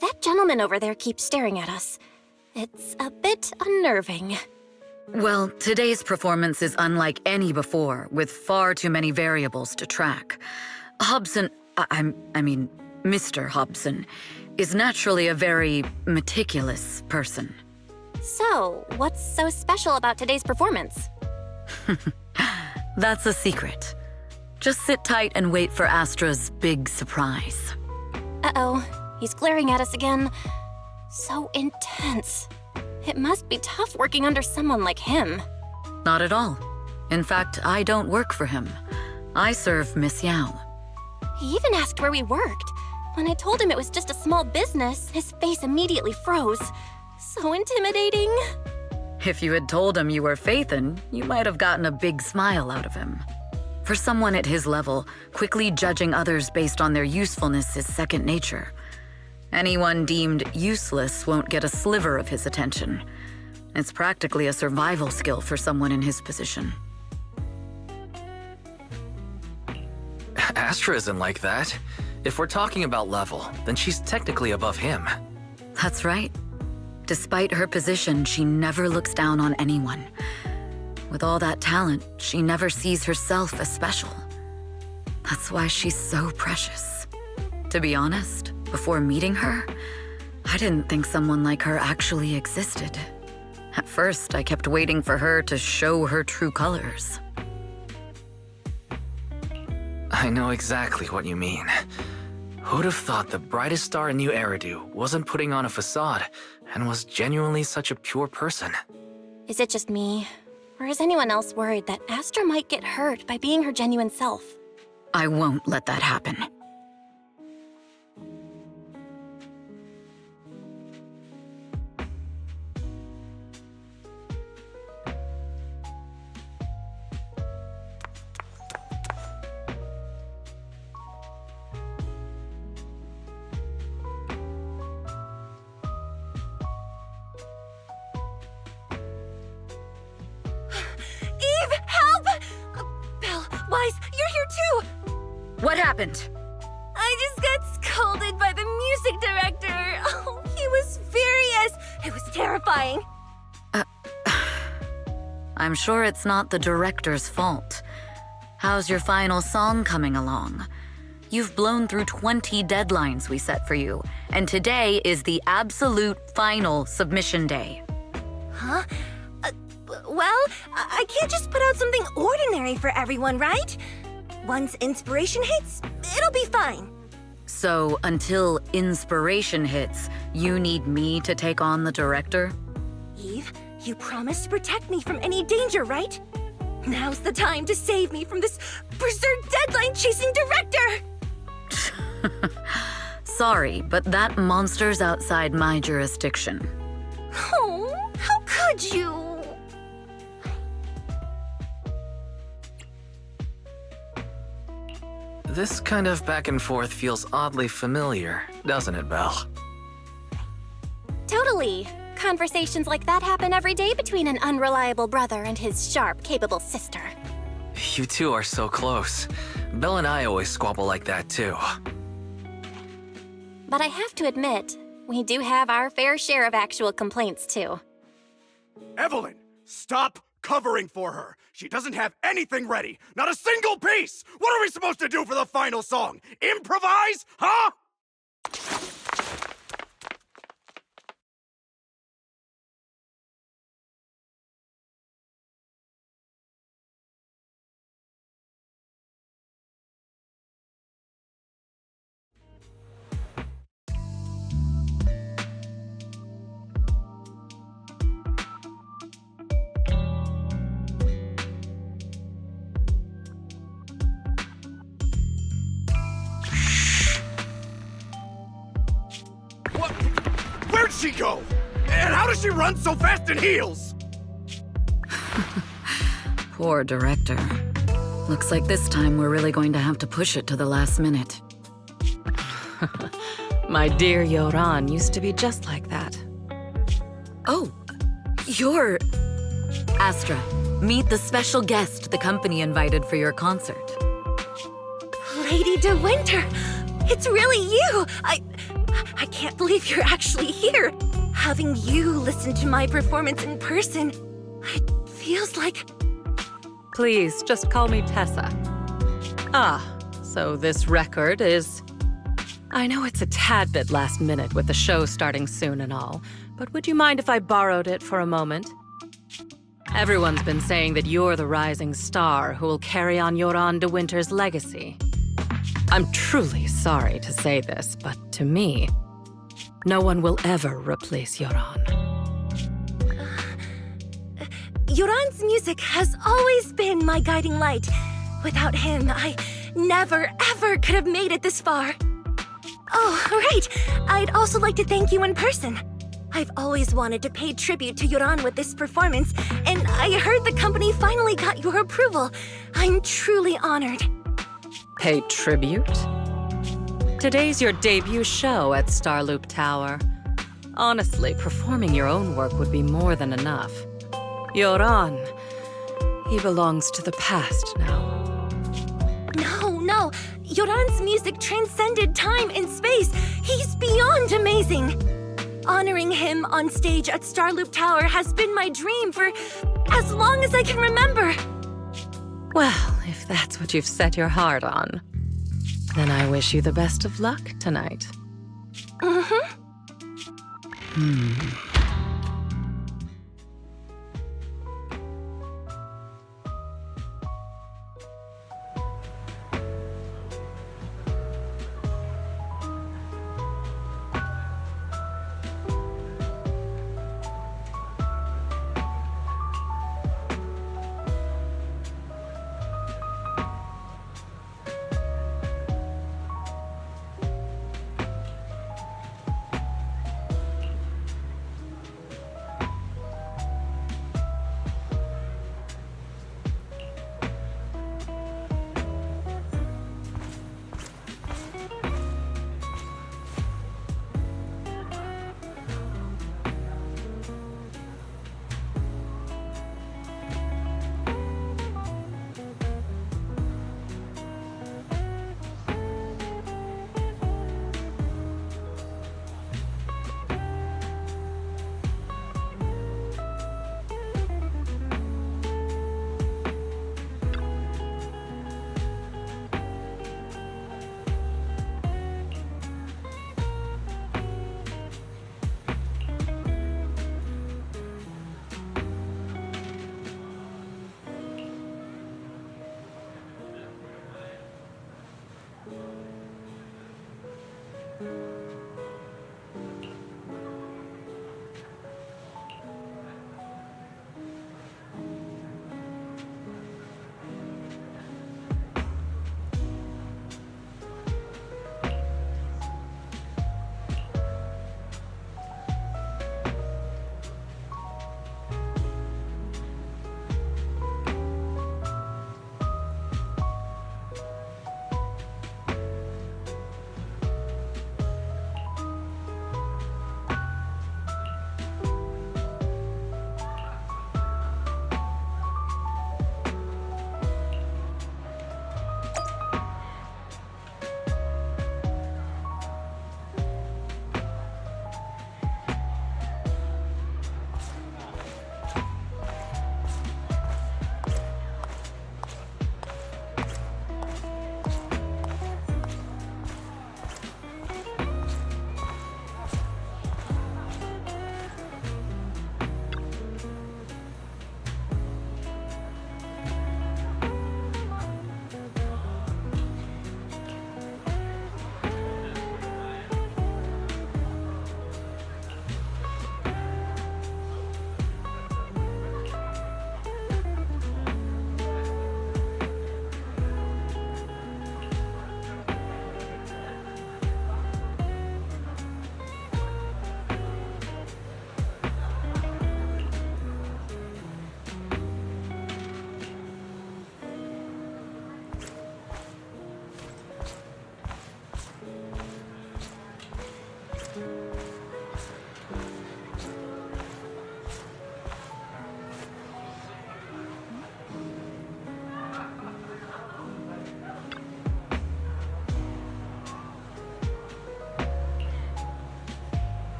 That gentleman over there keeps staring at us. It's a bit unnerving. Well, today's performance is unlike any before, with far too many variables to track. Hobson, I mean, Mr. Hobson, is naturally a very meticulous person. So, what's so special about today's performance? That's a secret. Just sit tight and wait for Astra's big surprise. Uh-oh, he's glaring at us again. So intense. It must be tough working under someone like him. Not at all. In fact, I don't work for him. I serve Miss Yao. He even asked where we worked. When I told him it was just a small business, his face immediately froze. So intimidating. If you had told him you were Faithin, you might have gotten a big smile out of him. For someone at his level, quickly judging others based on their usefulness is second nature. Anyone deemed useless won't get a sliver of his attention. It's practically a survival skill for someone in his position. Astra isn't like that. If we're talking about level, then she's technically above him. That's right. Despite her position, she never looks down on anyone. With all that talent, she never sees herself as special. That's why she's so precious. To be honest, before meeting her, I didn't think someone like her actually existed. At first, I kept waiting for her to show her true colors. I know exactly what you mean. Who'd have thought the brightest star in New Eridu wasn't putting on a facade and was genuinely such a pure person? Is it just me? Or is anyone else worried that Astra might get hurt by being her genuine self? I won't let that happen. What happened? I just got scolded by the music director. Oh, he was furious. It was terrifying. I'm sure it's not the director's fault. How's your final song coming along? You've blown through 20 deadlines we set for you, and today is the absolute final submission day. Huh? Well, I can't just put out something ordinary for everyone, right? Once inspiration hits, it'll be fine. So until inspiration hits, you need me to take on the director? Eve, you promised to protect me from any danger, right? Now's the time to save me from this berserk deadline-chasing director! Sorry, but that monster's outside my jurisdiction. Oh, how could you? This kind of back and forth feels oddly familiar, doesn't it, Belle? Totally. Conversations like that happen every day between an unreliable brother and his sharp, capable sister. You two are so close. Belle and I always squabble like that, too. But I have to admit, we do have our fair share of actual complaints, too. Evelyn, stop covering for her. She doesn't have anything ready. Not a single piece. What are we supposed to do for the final song? Improvise? Huh? Where'd she go? And how does she run so fast in heels? Poor director. Looks like this time we're really going to have to push it to the last minute. My dear Yoran used to be just like that. Oh, you're... Astra, meet the special guest the company invited for your concert. Lady De Winter, it's really you! I can't believe you're actually here. Having you listen to my performance in person, it feels like... Please, just call me Tessa. Ah, so this record is... I know it's a tad bit last minute with the show starting soon and all, but would you mind if I borrowed it for a moment? Everyone's been saying that you're the rising star who will carry on Yoran De Winter's legacy. I'm truly sorry to say this, but to me, no one will ever replace Yoran. Yoran's music has always been my guiding light. Without him, I never, ever could have made it this far. Oh, right. I'd also like to thank you in person. I've always wanted to pay tribute to Yoran with this performance, and I heard the company finally got your approval. I'm truly honored. Pay tribute? Today's your debut show at Starloop Tower. Honestly, performing your own work would be more than enough. Yoran, he belongs to the past now. No. Yoran's music transcended time and space. He's beyond amazing. Honoring him on stage at Starloop Tower has been my dream for as long as I can remember. Well, if that's what you've set your heart on, then I wish you the best of luck tonight.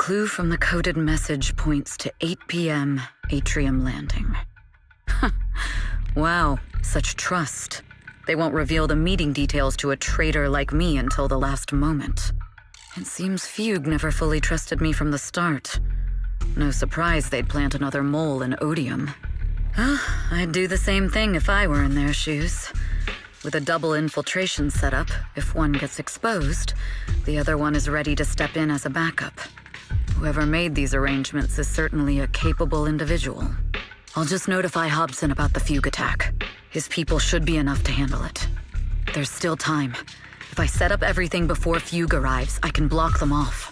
clue from the coded message points to 8 p.m. Atrium Landing. Wow, such trust. They won't reveal the meeting details to a traitor like me until the last moment. It seems Fugue never fully trusted me from the start. No surprise they'd plant another mole in Odium. I'd do the same thing if I were in their shoes. With a double infiltration setup, if one gets exposed, the other one is ready to step in as a backup. Whoever made these arrangements is certainly a capable individual. I'll just notify Hobson about the Fugue attack. His people should be enough to handle it. There's still time. If I set up everything before Fugue arrives, I can block them off.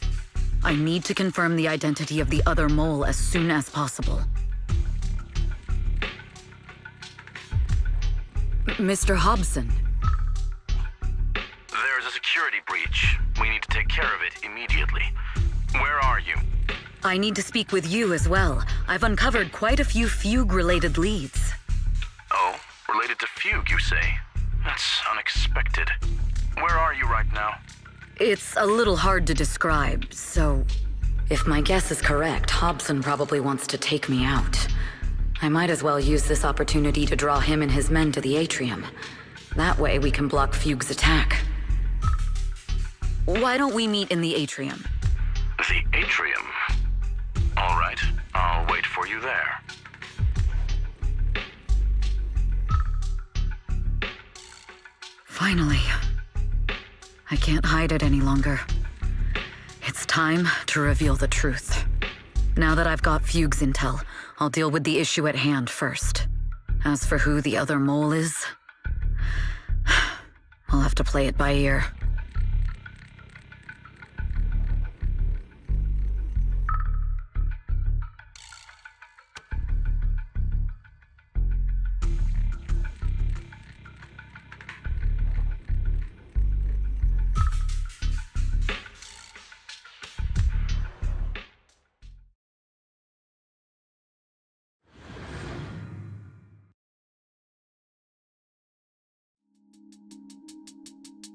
I need to confirm the identity of the other mole as soon as possible. Mr. Hobson. There's a security breach. We need to take care of it immediately. Where are you? I need to speak with you as well. I've uncovered quite a few Fugue-related leads. Oh, related to Fugue, you say? That's unexpected. Where are you right now? It's a little hard to describe, so... If my guess is correct, Hobson probably wants to take me out. I might as well use this opportunity to draw him and his men to the atrium. That way we can block Fugue's attack. Why don't we meet in the atrium? The atrium? All right, I'll wait for you there. Finally. I can't hide it any longer. It's time to reveal the truth. Now that I've got Fugue's intel, I'll deal with the issue at hand first. As for who the other mole is, I'll have to play it by ear.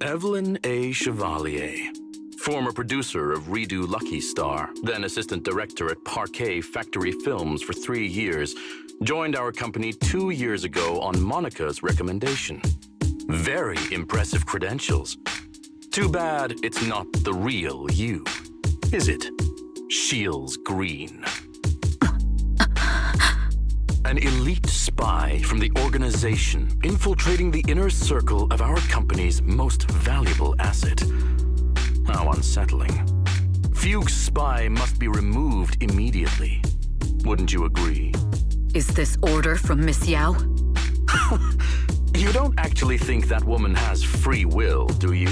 Evelyn A. Chevalier, former producer of Redo Lucky Star, then assistant director at Parquet Factory Films for 3 years, joined our company 2 years ago on Monica's recommendation. Very impressive credentials. Too bad it's not the real you, is it? Shields Green. An elite spy from the organization infiltrating the inner circle of our company's most valuable asset. How unsettling. Fugue's spy must be removed immediately. Wouldn't you agree? Is this order from Miss Yao? You don't actually think that woman has free will, do you?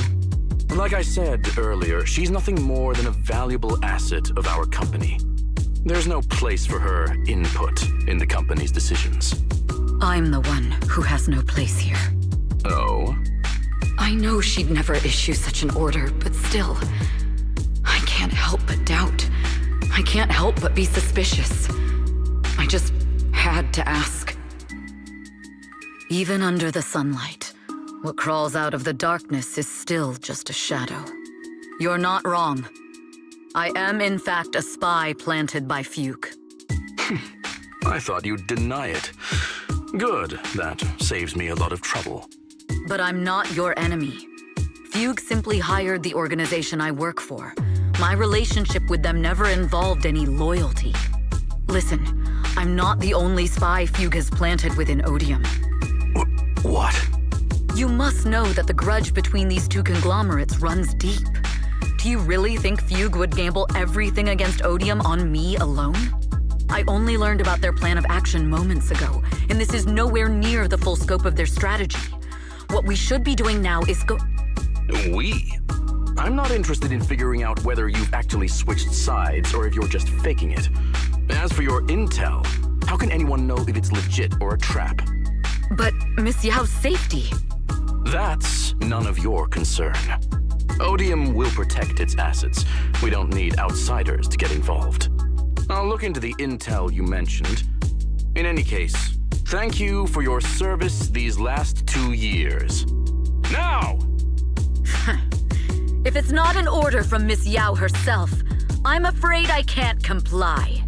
Like I said earlier, she's nothing more than a valuable asset of our company. There's no place for her input in the company's decisions. I'm the one who has no place here. Oh? I know she'd never issue such an order, but still, I can't help but doubt. I can't help but be suspicious. I just had to ask. Even under the sunlight, what crawls out of the darkness is still just a shadow. You're not wrong. I am, in fact, a spy planted by Fugue. I thought you'd deny it. Good, that saves me a lot of trouble. But I'm not your enemy. Fugue simply hired the organization I work for. My relationship with them never involved any loyalty. Listen, I'm not the only spy Fugue has planted within Odium. What? You must know that the grudge between these two conglomerates runs deep. Do you really think Fugue would gamble everything against Odium on me alone? I only learned about their plan of action moments ago, and this is nowhere near the full scope of their strategy. What we should be doing now is We? I'm not interested in figuring out whether you've actually switched sides or if you're just faking it. As for your intel, how can anyone know if it's legit or a trap? But Miss Yao's safety... That's none of your concern. Odium will protect its assets. We don't need outsiders to get involved. I'll look into the intel you mentioned. In any case, thank you for your service these last 2 years. Now! If it's not an order from Miss Yao herself, I'm afraid I can't comply.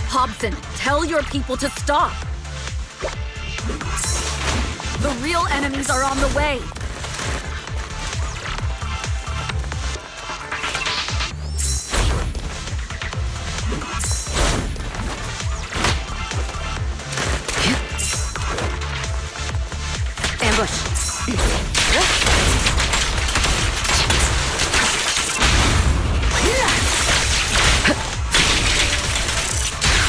Hobson, tell your people to stop. The real enemies are on the way. Ambush.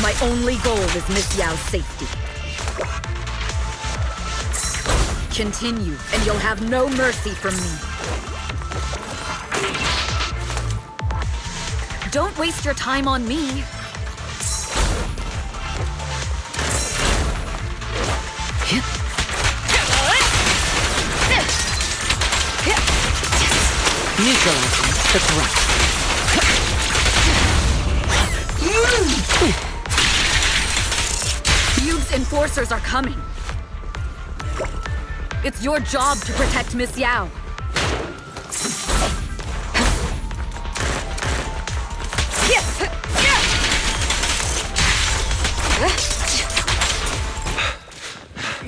My only goal is Miss Yao's safety. Continue, and you'll have no mercy from me. Don't waste your time on me. Neutralizing the threat. Fugue's enforcers are coming. It's your job to protect Miss Yao.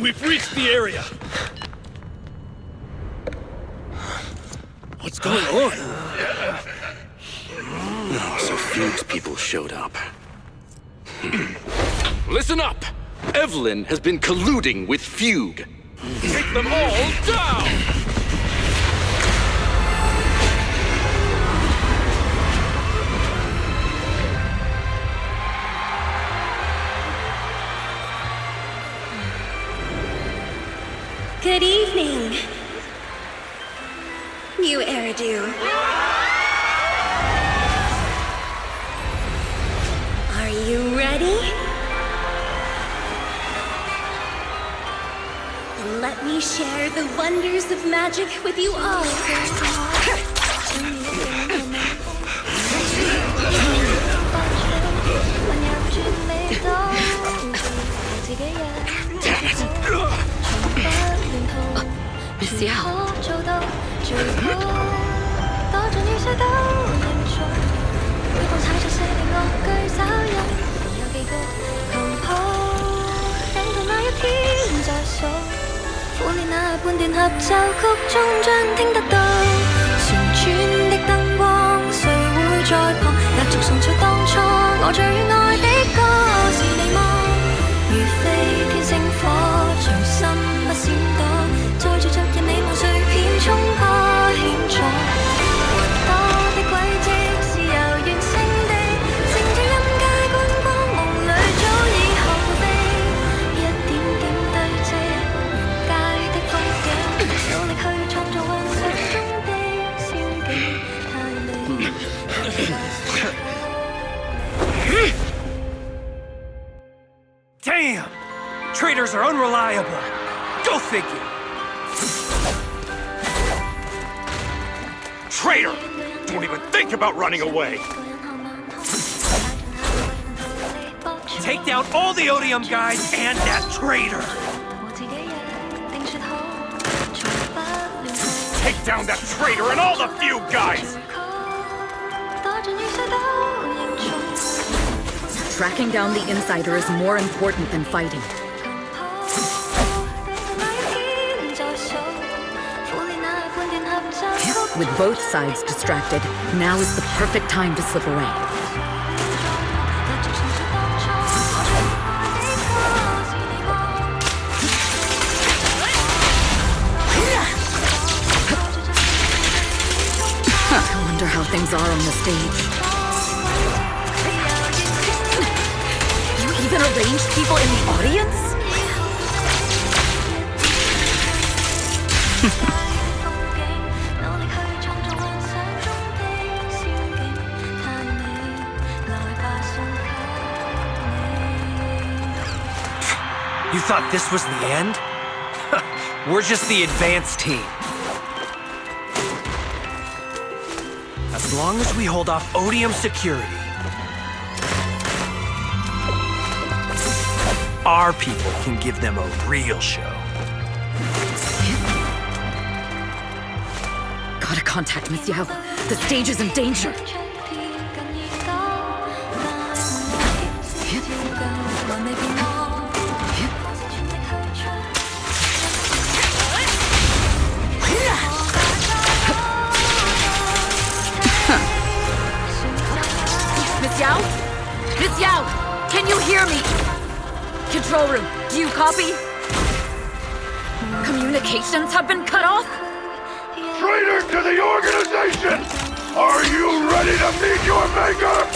We've reached the area. What's going on? So Fugue's people showed up. Listen up! Evelyn has been colluding with Fugue. Take them all down! Good evening. New hairdo. Are you ready? Then let me share the wonders of magic with you all. Miss Yao. Damn! Traitors are unreliable. Go figure. Traitor! Don't even think about running away. Take down all the Odium guys and that traitor. Take down that traitor and all the Fugue guys. Tracking down the insider is more important than fighting. With both sides distracted, now is the perfect time to slip away. I wonder how things are on the stage. You even arranged people in the audience? You thought this was the end? We're just the advanced team. As long as we hold off Odium security, our people can give them a real show. Gotta contact Miss Yao. The stage is in danger. Miss Yao? Miss Yao! Can you hear me? Control room, do you copy? Communications have been cut off? Traitor to the organization! Are you ready to meet your maker?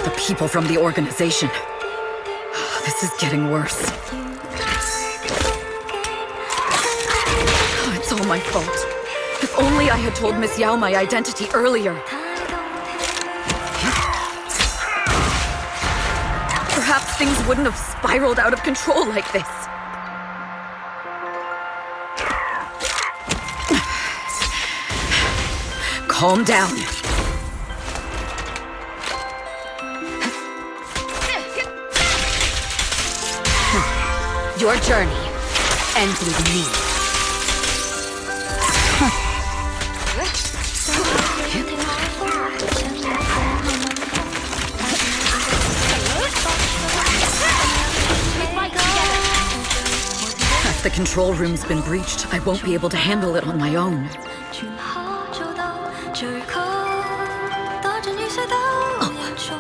The people from the organization. This is getting worse. It's all my fault. If only I had told Miss Yao my identity earlier. Perhaps things wouldn't have spiraled out of control like this. Calm down. Your journey ends with me. If the control room's been breached, I won't be able to handle it on my own. Oh,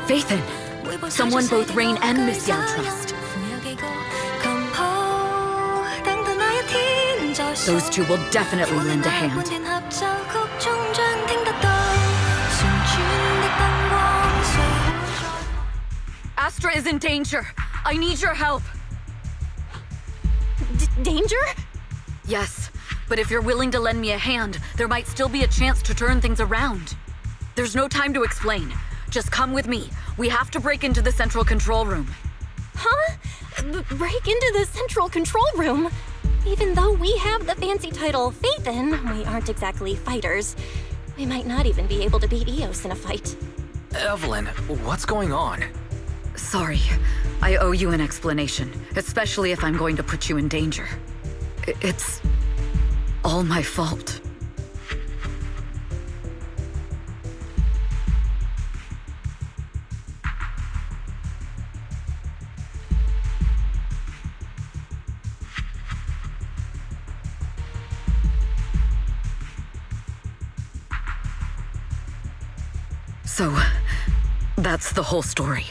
Faithin. Someone both Rain and Miss Yao trust. Those two will definitely lend a hand. Astra is in danger. I need your help. Danger? Yes, but if you're willing to lend me a hand, there might still be a chance to turn things around. There's no time to explain. Just come with me. We have to break into the central control room. Huh? Break into the central control room? Even though we have the fancy title Faithin, we aren't exactly fighters. We might not even be able to beat Eos in a fight. Evelyn, what's going on? Sorry. I owe you an explanation, especially if I'm going to put you in danger. It's all my fault. So, that's the whole story.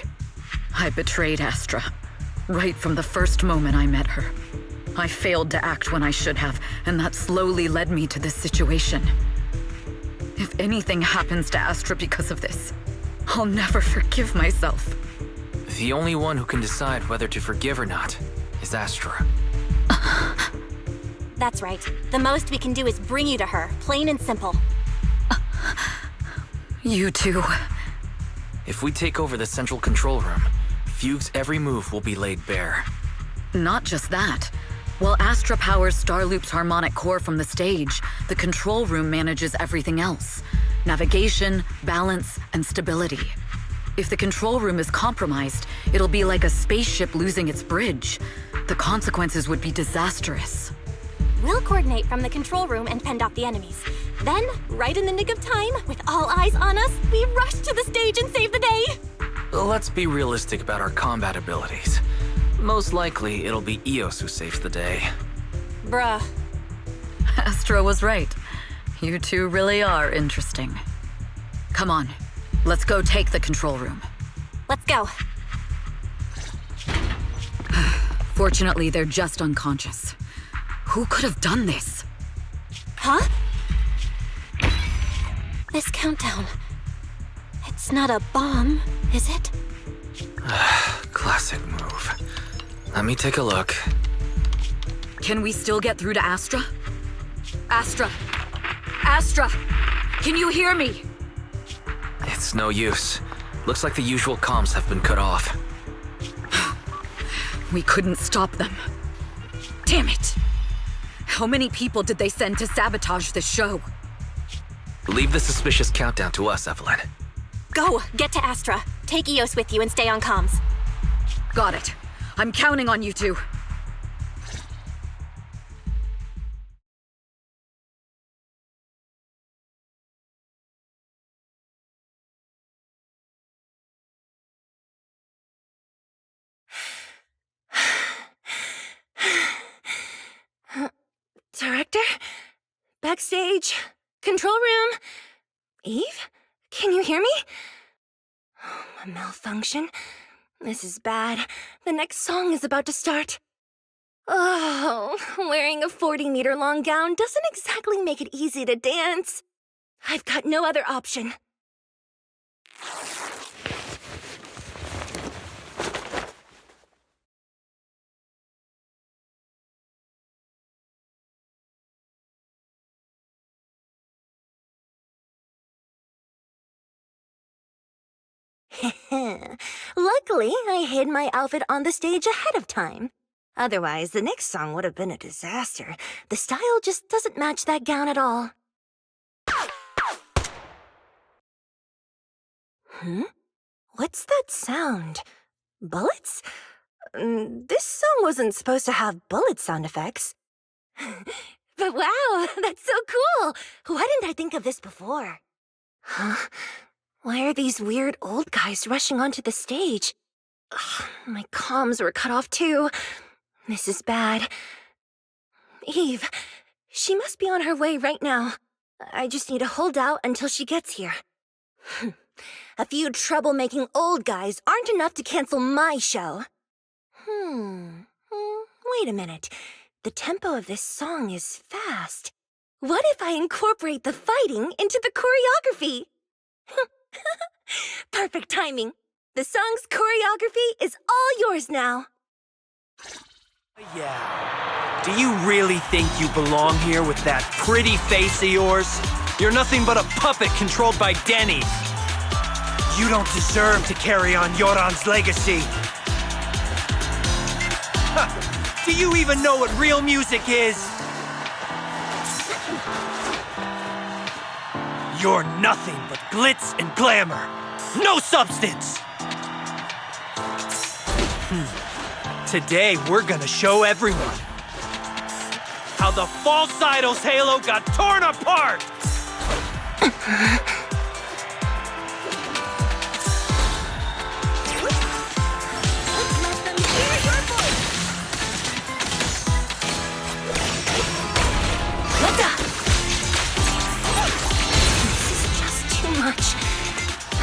I betrayed Astra, right from the first moment I met her. I failed to act when I should have, and that slowly led me to this situation. If anything happens to Astra because of this, I'll never forgive myself. The only one who can decide whether to forgive or not is Astra. That's right. The most we can do is bring you to her, plain and simple. You too. If we take over the central control room, Fugue's every move will be laid bare. Not just that. While Astra powers Starloop's harmonic core from the stage, the control room manages everything else. Navigation, balance, and stability. If the control room is compromised, it'll be like a spaceship losing its bridge. The consequences would be disastrous. We'll coordinate from the control room and fend off the enemies. Then, right in the nick of time, with all eyes on us, we rush to the stage and save the day! Let's be realistic about our combat abilities. Most likely, it'll be Eos who saves the day. Bruh. Astra was right. You two really are interesting. Come on, let's go take the control room. Let's go. Fortunately, they're just unconscious. Who could have done this? Huh? This countdown. It's not a bomb, is it? Classic move. Let me take a look. Can we still get through to Astra? Astra! Astra! Can you hear me? It's no use. Looks like the usual comms have been cut off. We couldn't stop them. Damn it! How many people did they send to sabotage this show? Leave the suspicious countdown to us, Evelyn. Go! Get to Astra. Take Eos with you and stay on comms. Got it. I'm counting on you two. director, backstage, control room. Eve? Can you hear me? A malfunction? This is bad. The next song is about to start. Oh, wearing a 40-meter-long gown doesn't exactly make it easy to dance. I've got no other option. Luckily, I hid my outfit on the stage ahead of time. Otherwise, the next song would have been a disaster. The style just doesn't match that gown at all. What's that sound? Bullets? This song wasn't supposed to have bullet sound effects. But wow, that's so cool! Why didn't I think of this before? Huh? Why are these weird old guys rushing onto the stage? Ugh, my comms were cut off too. This is bad. Eve, she must be on her way right now. I just need to hold out until she gets here. A few troublemaking old guys aren't enough to cancel my show. Wait a minute. The tempo of this song is fast. What if I incorporate the fighting into the choreography? Perfect timing. The song's choreography is all yours now. Yeah. Do you really think you belong here with that pretty face of yours? You're nothing but a puppet controlled by Denny. You don't deserve to carry on Yoran's legacy. Do you even know what real music is? You're nothing but glitz and glamour. No substance! Today, we're gonna show everyone how the false idol's halo got torn apart!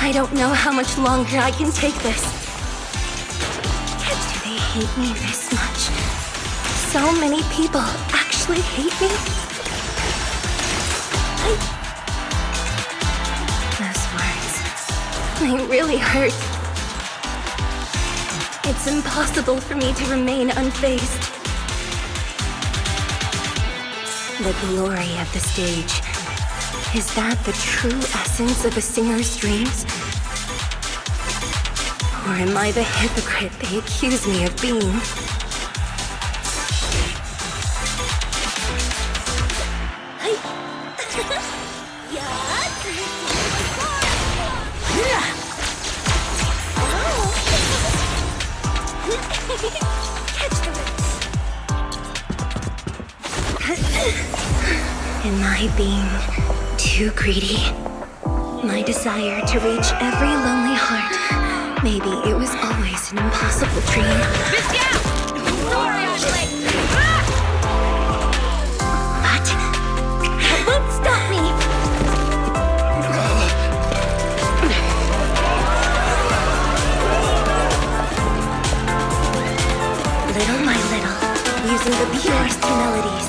I don't know how much longer I can take this. Do they hate me this much? So many people actually hate me? Those words, they really hurt. It's impossible for me to remain unfazed. The glory of the stage. Is that the true essence of a singer's dreams? Or am I the hypocrite they accuse me of being? Am I being too greedy? My desire to reach every lonely heart. Maybe it was always an impossible dream. What? That won't stop me! Little by little, using the purest melodies,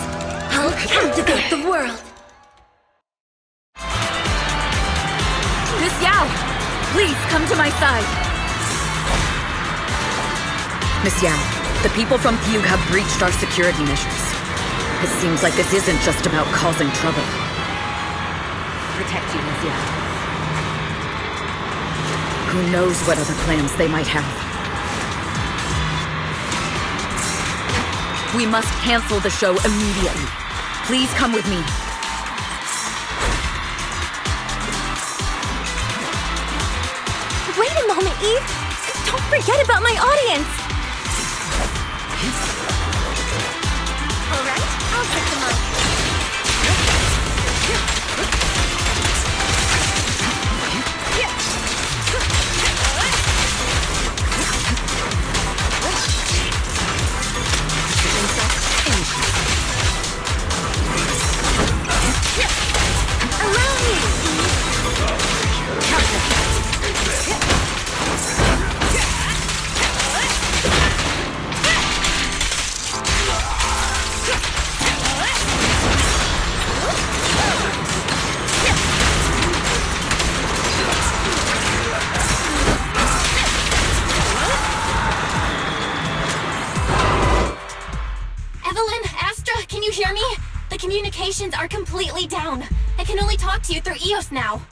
I'll captivate the world. Miss Yao, please come to my side. Miss Yao, the people from Fugue have breached our security measures. It seems like this isn't just about causing trouble. Protect you, Miss Yao. Who knows what other plans they might have. We must cancel the show immediately. Please come with me. Wait a moment, Eve! Don't forget about my audience! Alright, I'll take the mic. you hear me? The communications are completely down. I can only talk to you through EOS now.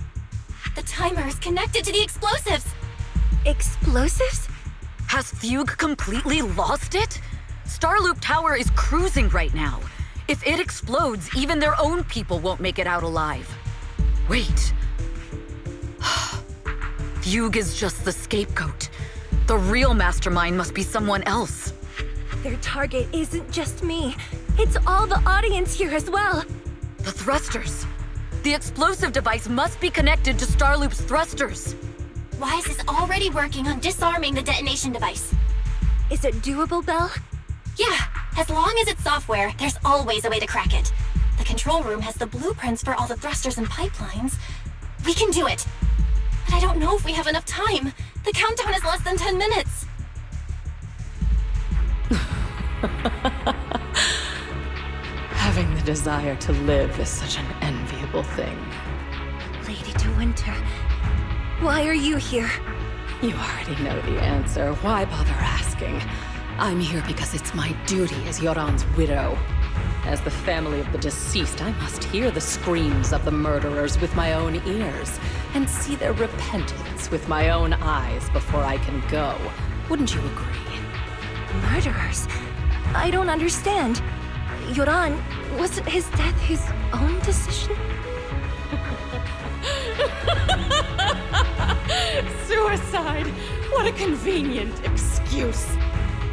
The timer is connected to the explosives. Explosives? Has Fugue completely lost it? Starloop Tower is cruising right now. If it explodes, even their own people won't make it out alive. Wait. Fugue is just the scapegoat. The real mastermind must be someone else. Their target isn't just me. It's all the audience here as well. The thrusters. The explosive device must be connected to Starloop's thrusters. Wise is already working on disarming the detonation device. Is it doable, Belle? Yeah, as long as it's software, there's always a way to crack it. The control room has the blueprints for all the thrusters and pipelines. We can do it. But I don't know if we have enough time. The countdown is less than 10 minutes. Having the desire to live is such an enviable thing. Lady De Winter, why are you here? You already know the answer. Why bother asking? I'm here because it's my duty as Yoran's widow. As the family of the deceased, I must hear the screams of the murderers with my own ears and see their repentance with my own eyes before I can go. Wouldn't you agree? Murderers? I don't understand. Yoran, wasn't his death his own decision? Suicide! What a convenient excuse.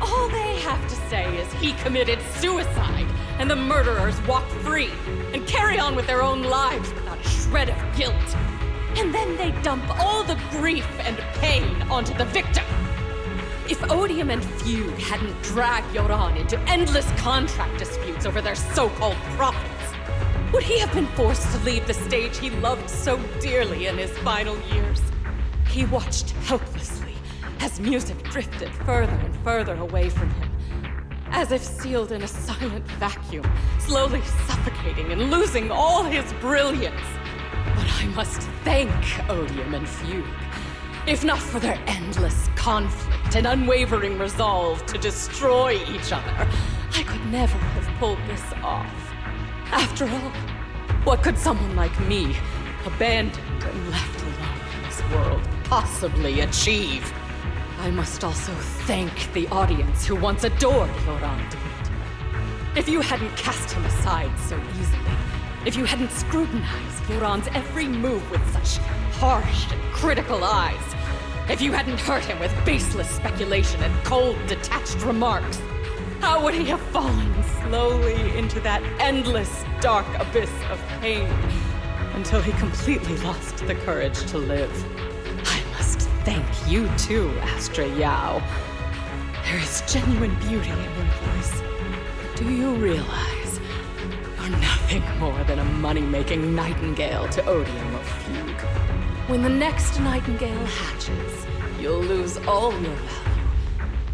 All they have to say is he committed suicide, and the murderers walk free and carry on with their own lives without a shred of guilt. And then they dump all the grief and pain onto the victim. If Odium and Fugue hadn't dragged Yoran into endless contract disputes over their so-called profits, would he have been forced to leave the stage he loved so dearly in his final years? He watched helplessly as music drifted further and further away from him, as if sealed in a silent vacuum, slowly suffocating and losing all his brilliance. But I must thank Odium and Fugue. If not for their endless conflict and unwavering resolve to destroy each other, I could never have pulled this off. After all, what could someone like me, abandoned and left alone in this world, possibly achieve? I must also thank the audience who once adored Yoran de Winter. If you hadn't cast him aside so easily, if you hadn't scrutinized Yoran's every move with such harsh and critical eyes, if you hadn't hurt him with baseless speculation and cold, detached remarks, how would he have fallen slowly into that endless, dark abyss of pain until he completely lost the courage to live? I must thank you too, Astra Yao. There is genuine beauty in your voice. But do you realize you're nothing more than a money-making nightingale to Odium or Fugue? When the next nightingale hatches, you'll lose all your value,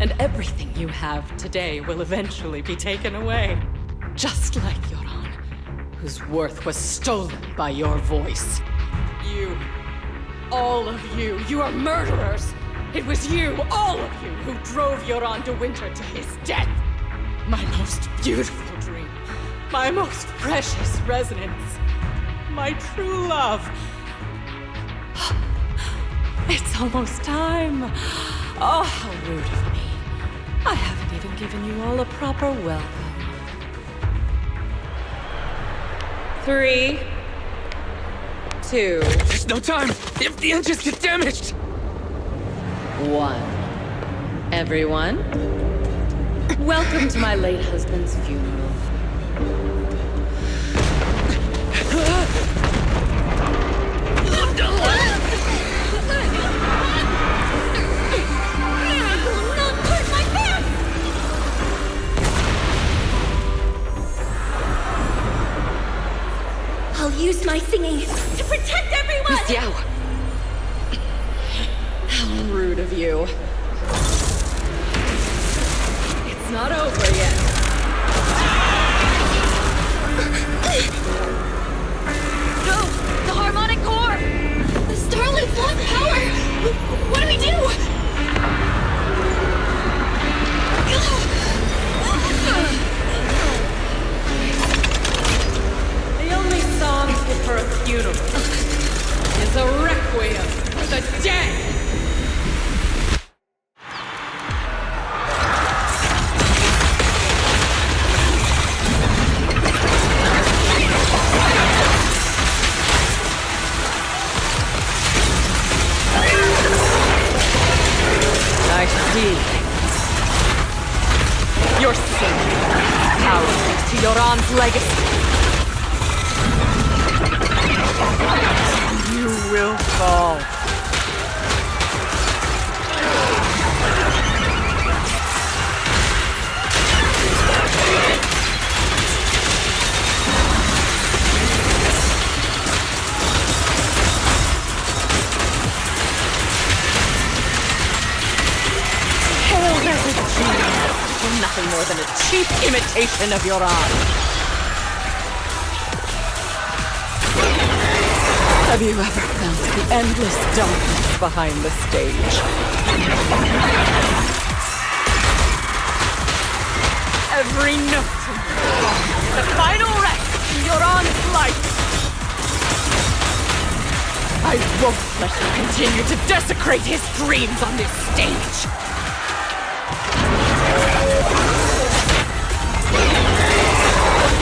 and everything you have today will eventually be taken away. Just like Yoran, whose worth was stolen by your voice. You, all of you, you are murderers! It was you, all of you, who drove Yoran de Winter to his death! My most beautiful dream, my most precious resonance, my true love. It's almost time. Oh, how rude of me. I haven't even given you all a proper welcome. 3, 2. There's no time! If the engines get damaged! 1. Everyone, welcome to my late husband's funeral. I'll use my singing to protect everyone! Miss Yao! How rude of you. It's not over yet. No! The harmonic core! The Starloop lost power! What do we do? to Yoran's legacy. You will fall. Nothing more than a cheap imitation of Yoran. Have you ever felt the endless darkness behind the stage? Every note in the song, the final rest in Yoran's life. I won't let you continue to desecrate his dreams on this stage.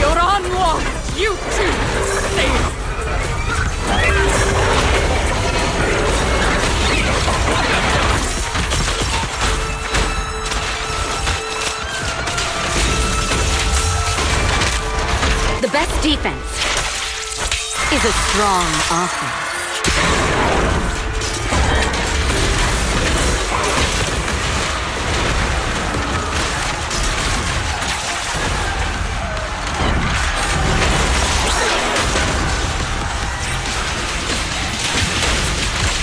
Yoran lost, you too save. The best defense is a strong offense.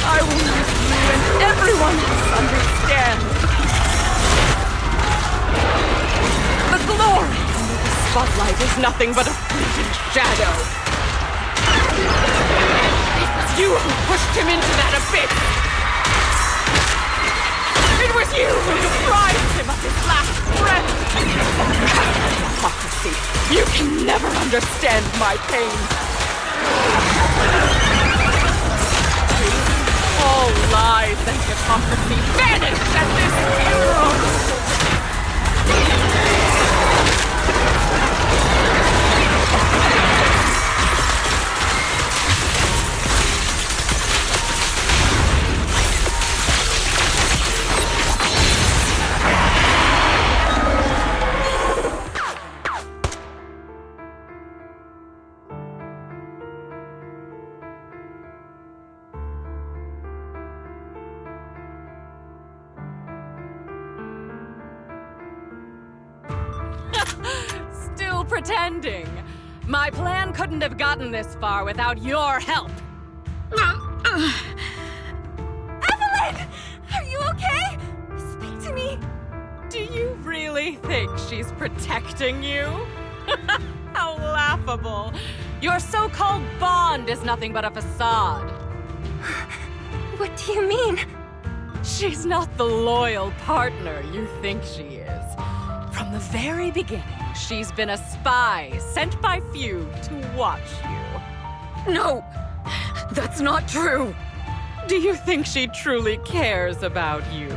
I will make you and everyone else understand. The glory under the spotlight is nothing but a fleeting shadow. It was you who pushed him into that abyss. It was you who deprived him of his last breath. Hypocrisy. You can never understand my pain. All lies and hypocrisy vanish at this funeral! Still pretending. My plan couldn't have gotten this far without your help. Evelyn! Are you okay? Speak to me. Do you really think she's protecting you? How laughable. Your so-called bond is nothing but a facade. What do you mean? She's not the loyal partner you think she is. From the very beginning, she's been a spy sent by few to watch you. No! That's not true! Do you think she truly cares about you?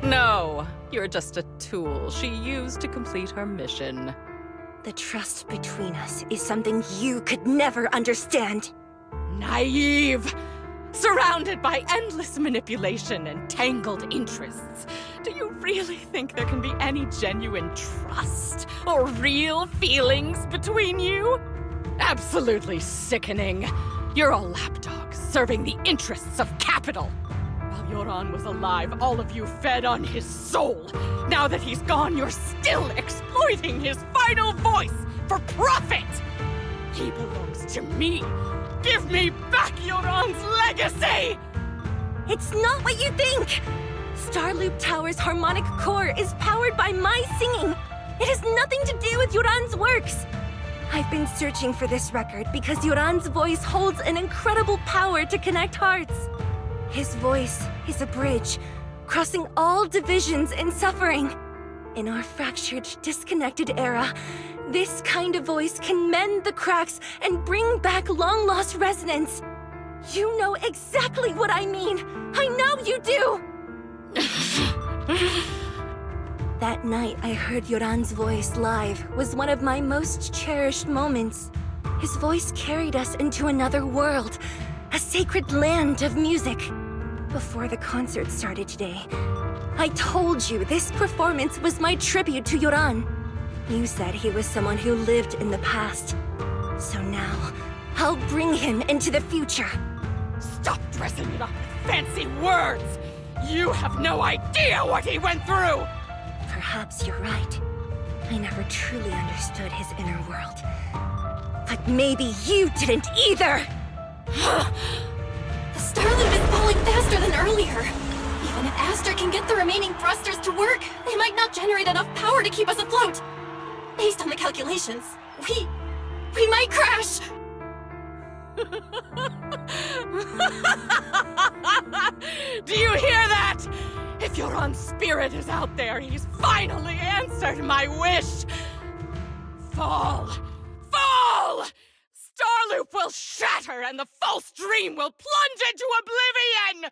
No, you're just a tool she used to complete her mission. The trust between us is something you could never understand. Naive! Surrounded by endless manipulation and tangled interests. Do you really think there can be any genuine trust or real feelings between you? Absolutely sickening. You're a lapdog serving the interests of capital. While Yoran was alive, all of you fed on his soul. Now that he's gone, you're still exploiting his final voice for profit. He belongs to me. Give me back Yoran's legacy! It's not what you think! Starloop Tower's harmonic core is powered by my singing. It has nothing to do with Yoran's works. I've been searching for this record because Yoran's voice holds an incredible power to connect hearts. His voice is a bridge, crossing all divisions and suffering. In our fractured, disconnected era, this kind of voice can mend the cracks and bring back long-lost resonance. You know exactly what I mean. I know you do! That night I heard Yoran's voice live was one of my most cherished moments. His voice carried us into another world, a sacred land of music. Before the concert started today, I told you this performance was my tribute to Yoran. You said he was someone who lived in the past. So now, I'll bring him into the future. Stop dressing it up with fancy words! You have no idea what he went through! Perhaps you're right. I never truly understood his inner world. But maybe you didn't either! The star loop is falling faster than earlier. Even if Astra can get the remaining thrusters to work, they might not generate enough power to keep us afloat. Based on the calculations, we might crash. Do you hear that? If Yoran's spirit is out there, he's finally answered my wish. Fall! Fall! Starloop will shatter and the false dream will plunge into oblivion!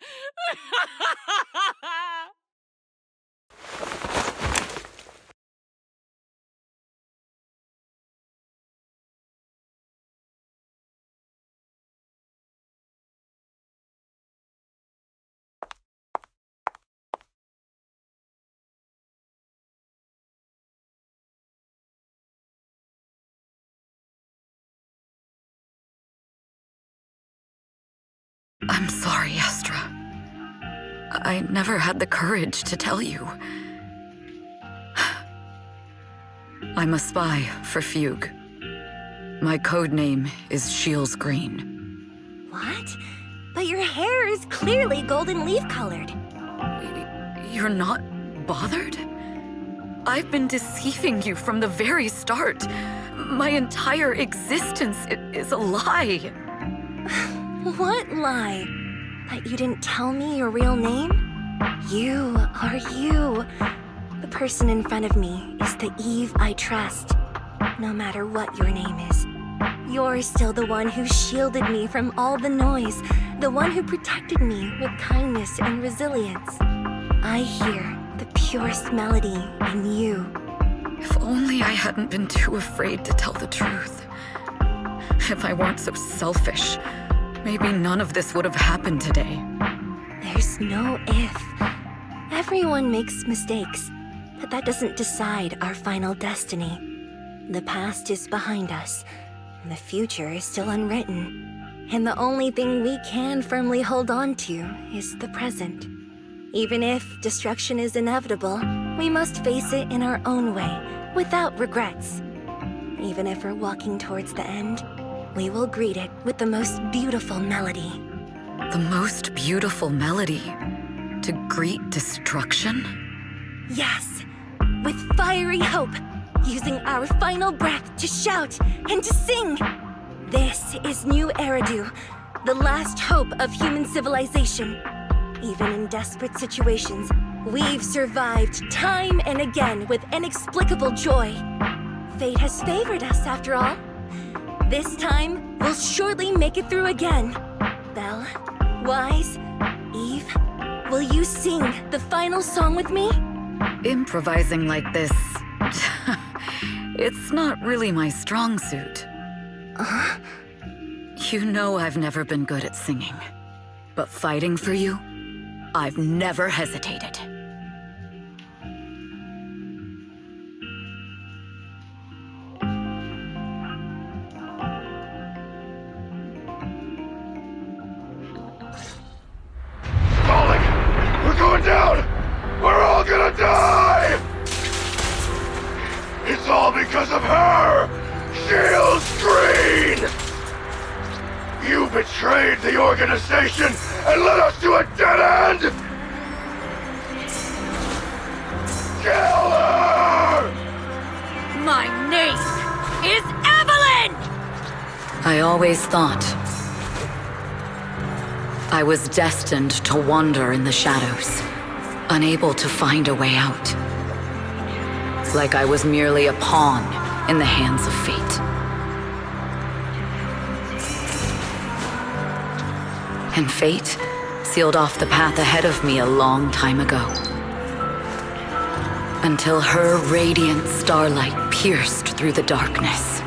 I'm sorry, Astra. I never had the courage to tell you. I'm a spy for Fugue. My code name is Shields Green. What? But your hair is clearly golden leaf-colored. You're not bothered? I've been deceiving you from the very start. My entire existence is a lie. What lie? That you didn't tell me your real name? You are you. The person in front of me is the Eve I trust. No matter what your name is. You're still the one who shielded me from all the noise. The one who protected me with kindness and resilience. I hear the purest melody in you. If only I hadn't been too afraid to tell the truth. If I weren't so selfish, maybe none of this would have happened today. There's no if. Everyone makes mistakes, but that doesn't decide our final destiny. The past is behind us, and the future is still unwritten. And the only thing we can firmly hold on to is the present. Even if destruction is inevitable, we must face it in our own way, without regrets. Even if we're walking towards the end, we will greet it with the most beautiful melody. The most beautiful melody? To greet destruction? Yes, with fiery hope, using our final breath to shout and to sing. This is New Eridu, the last hope of human civilization. Even in desperate situations, we've survived time and again with inexplicable joy. Fate has favored us after all. This time, we'll surely make it through again. Belle, Wise, Eve, will you sing the final song with me? Improvising like this... it's not really my strong suit. You know I've never been good at singing. But fighting for you, I've never hesitated. We're going down! We're all gonna die! It's all because of her! Shields Green! You betrayed the organization and led us to a dead end! Kill her! My name is Evelyn! I always thought I was destined to wander in the shadows, unable to find a way out. Like I was merely a pawn in the hands of fate. And fate sealed off the path ahead of me a long time ago. Until her radiant starlight pierced through the darkness.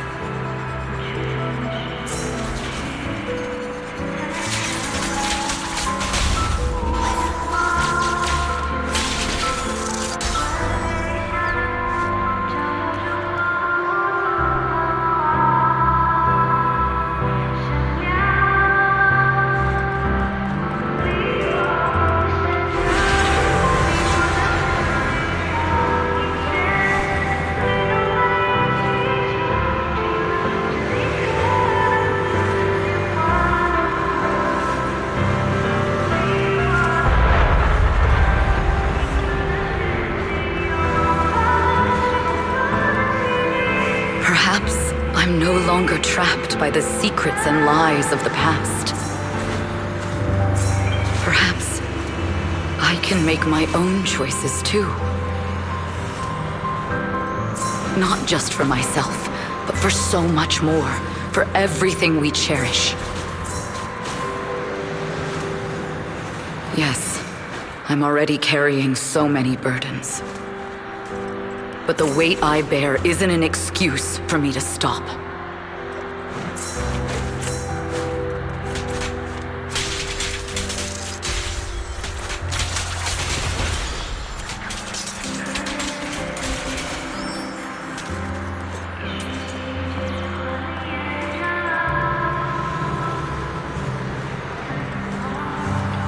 Perhaps I'm no longer trapped by the secrets and lies of the past. Perhaps I can make my own choices too. Not just for myself, but for so much more, for everything we cherish. Yes, I'm already carrying so many burdens. But the weight I bear isn't an excuse for me to stop.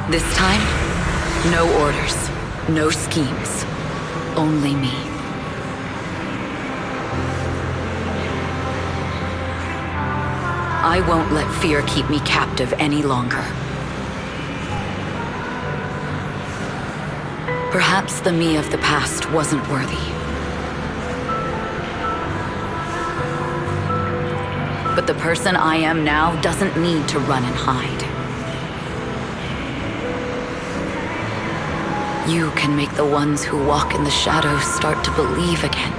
This time, no orders, no schemes, only me. I won't let fear keep me captive any longer. Perhaps the me of the past wasn't worthy. But the person I am now doesn't need to run and hide. You can make the ones who walk in the shadows start to believe again.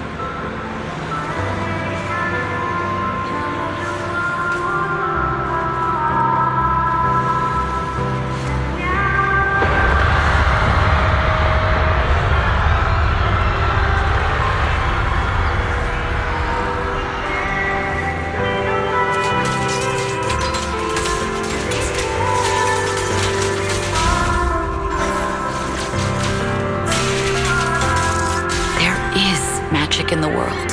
In the world.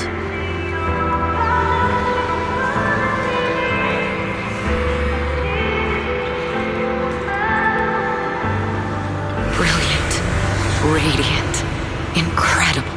Brilliant, radiant, incredible.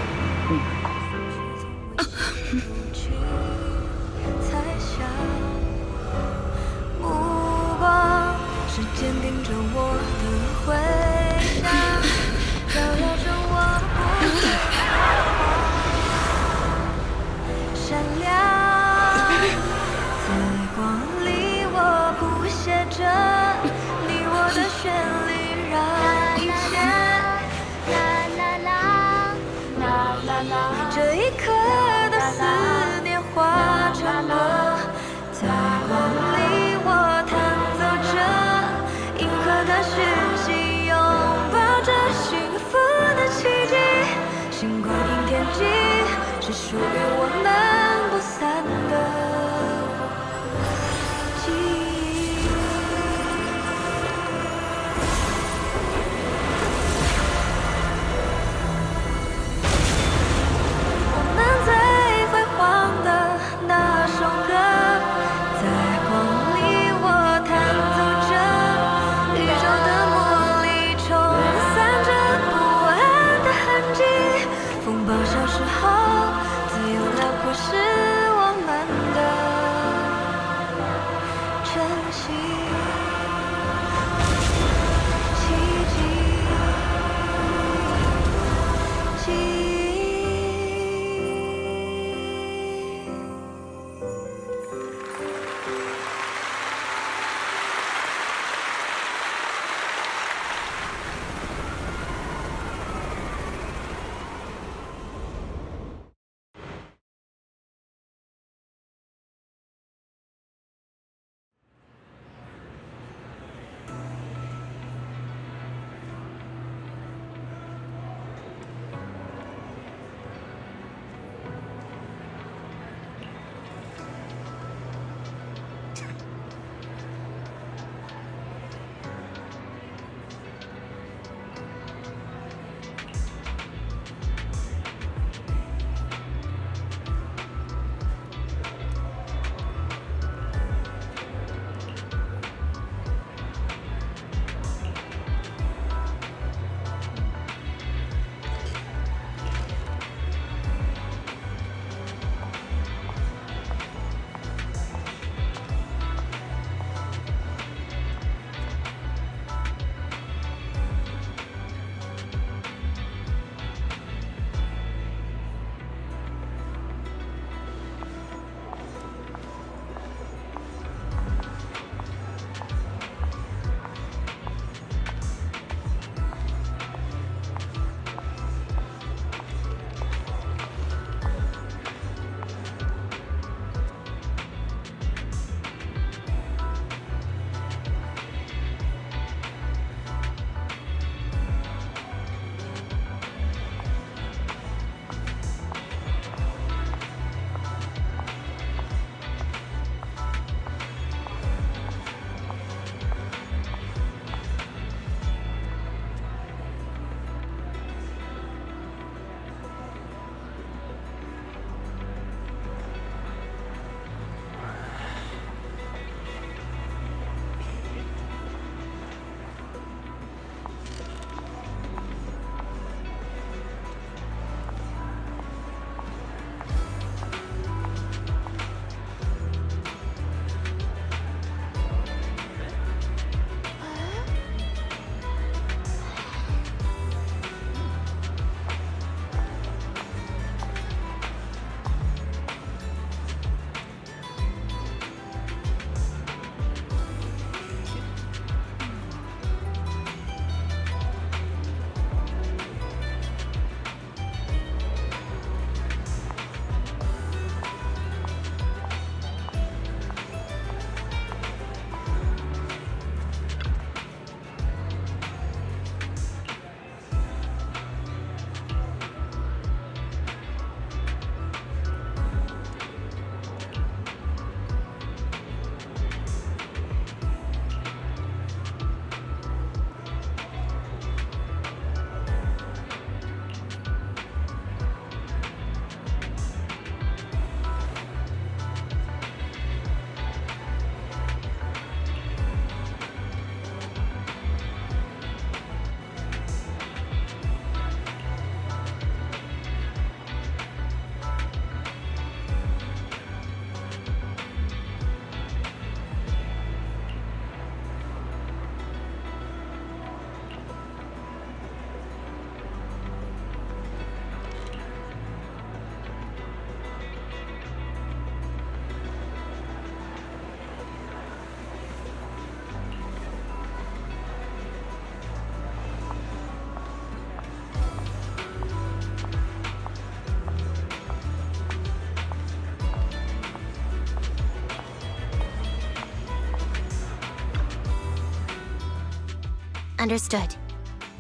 Understood.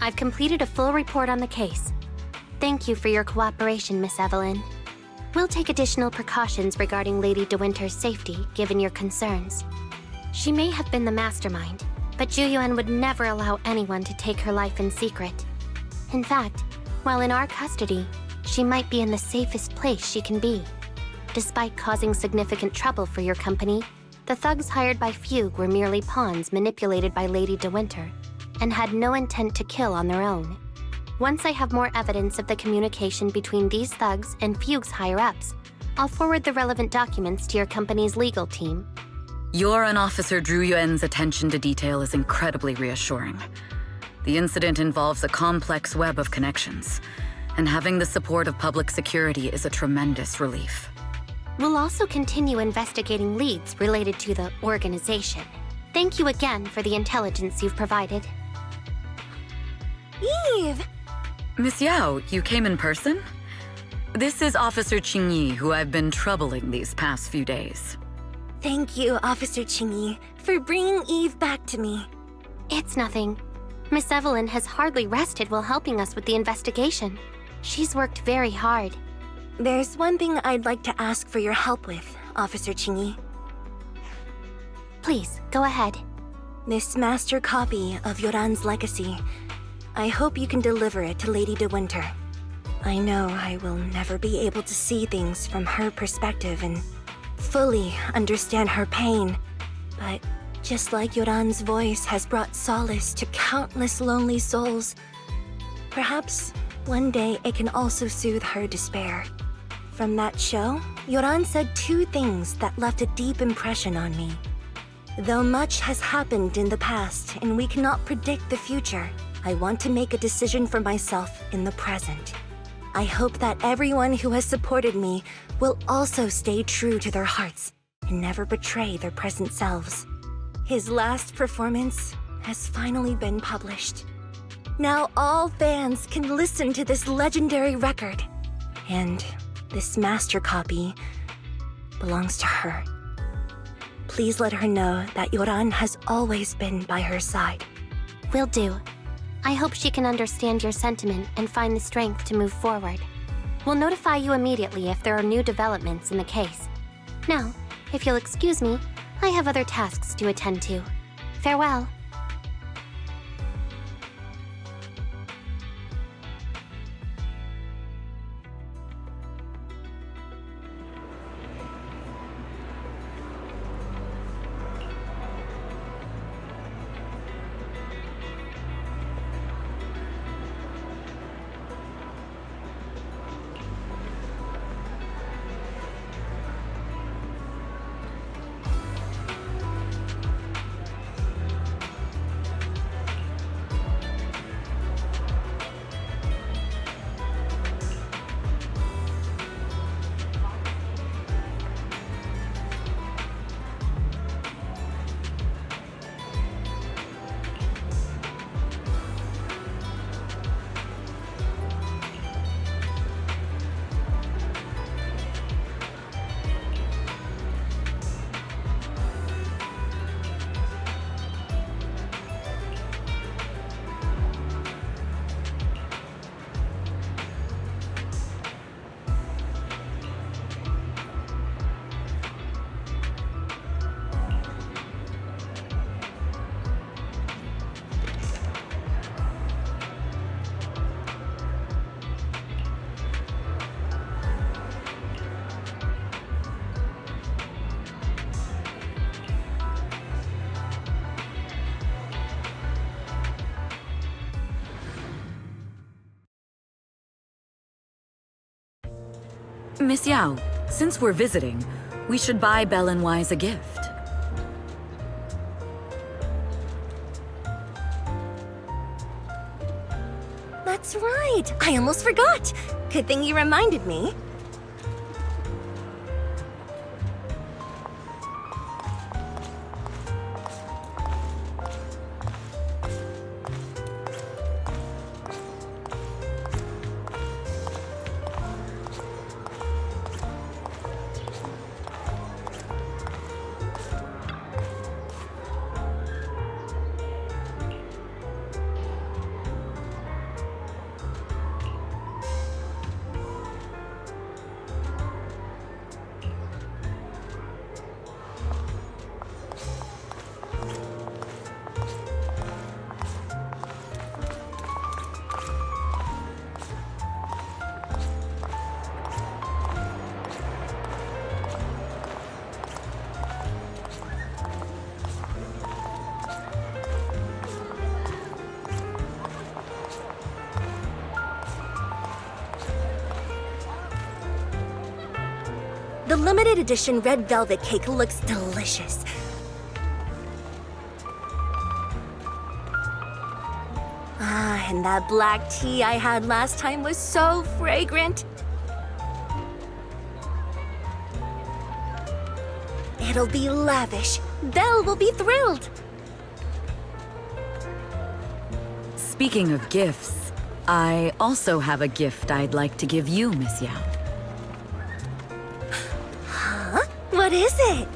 I've completed a full report on the case. Thank you for your cooperation, Miss Evelyn. We'll take additional precautions regarding Lady De Winter's safety, given your concerns. She may have been the mastermind, but Juyuan would never allow anyone to take her life in secret. In fact, while in our custody, she might be in the safest place she can be. Despite causing significant trouble for your company, the thugs hired by Fugue were merely pawns manipulated by Lady De Winter, and had no intent to kill on their own. Once I have more evidence of the communication between these thugs and Fugue's higher-ups, I'll forward the relevant documents to your company's legal team. Your and Officer Zhu Yuan's attention to detail is incredibly reassuring. The incident involves a complex web of connections, and having the support of public security is a tremendous relief. We'll also continue investigating leads related to the organization. Thank you again for the intelligence you've provided. Eve! Miss Yao, you came in person? This is Officer Qingyi, who I've been troubling these past few days. Thank you, Officer Qingyi, for bringing Eve back to me. It's nothing. Miss Evelyn has hardly rested while helping us with the investigation. She's worked very hard. There's one thing I'd like to ask for your help with, Officer Qingyi. Please, go ahead. This master copy of Yoran's legacy. I hope you can deliver it to Lady De Winter. I know I will never be able to see things from her perspective and fully understand her pain, but just like Yoran's voice has brought solace to countless lonely souls, perhaps one day it can also soothe her despair. From that show, Yoran said two things that left a deep impression on me. Though much has happened in the past and we cannot predict the future, I want to make a decision for myself in the present. I hope that everyone who has supported me will also stay true to their hearts and never betray their present selves. His last performance has finally been published. Now all fans can listen to this legendary record. And this master copy belongs to her. Please let her know that Yoran has always been by her side. Will do. I hope she can understand your sentiment and find the strength to move forward. We'll notify you immediately if there are new developments in the case. Now, if you'll excuse me, I have other tasks to attend to. Farewell. Miss Yao, since we're visiting, we should buy Belle and Wise a gift. That's right! I almost forgot! Good thing you reminded me. The limited edition red velvet cake looks delicious. Ah, and that black tea I had last time was so fragrant. It'll be lavish. Belle will be thrilled. Speaking of gifts, I also have a gift I'd like to give you, Miss Yao. Huh? What is it?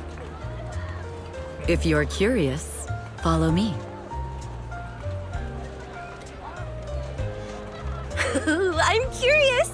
If you're curious, follow me. I'm curious.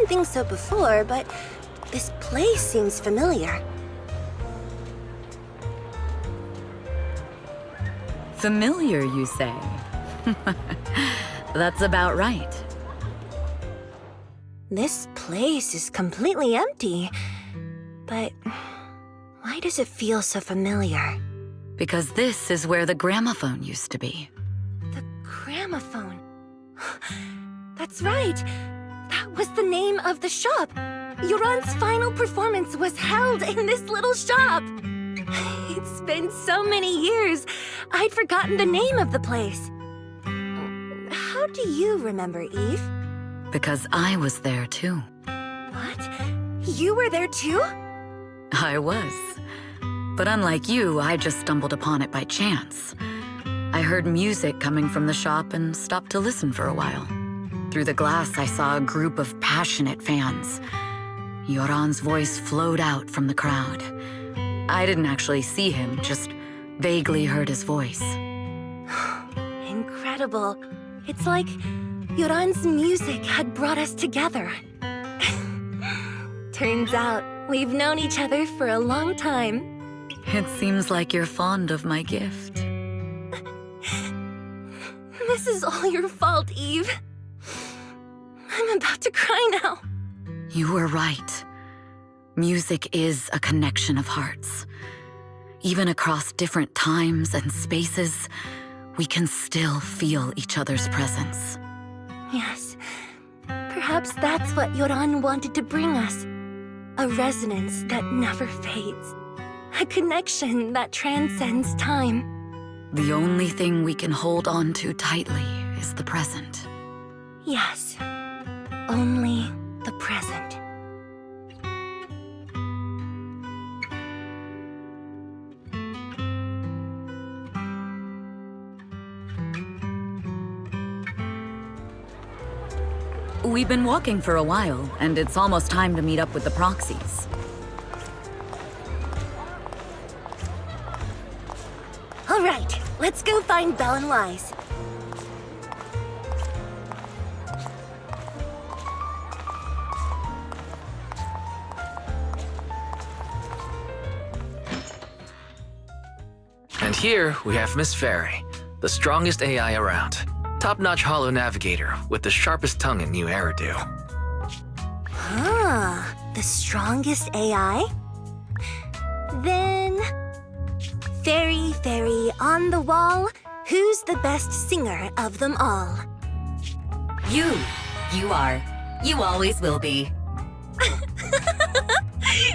didn't think so before, but this place seems familiar. Familiar, you say? That's about right. This place is completely empty. But why does it feel so familiar? Because this is where the gramophone used to be. The gramophone. That's right. That was the name of the shop. Yoran's final performance was held in this little shop. It's been so many years, I'd forgotten the name of the place. How do you remember, Eve? Because I was there too. What? You were there too? I was. But unlike you, I just stumbled upon it by chance. I heard music coming from the shop and stopped to listen for a while. Through the glass, I saw a group of passionate fans. Yoran's voice flowed out from the crowd. I didn't actually see him, just vaguely heard his voice. Incredible. It's like Yoran's music had brought us together. Turns out, we've known each other for a long time. It seems like you're fond of my gift. This is all your fault, Eve. I'm about to cry now. You were right. Music is a connection of hearts. Even across different times and spaces, we can still feel each other's presence. Yes. Perhaps that's what Yoran wanted to bring us. A resonance that never fades. A connection that transcends time. The only thing we can hold on to tightly is the present. Yes. Only the present. We've been walking for a while, and it's almost time to meet up with the proxies. All right, let's go find Belle and Wise. And here we have Miss Fairy, the strongest AI around. Top-notch holo navigator with the sharpest tongue and new hairdo. Ah, the strongest AI? Then... Fairy, fairy, on the wall, who's the best singer of them all? You. You are. You always will be.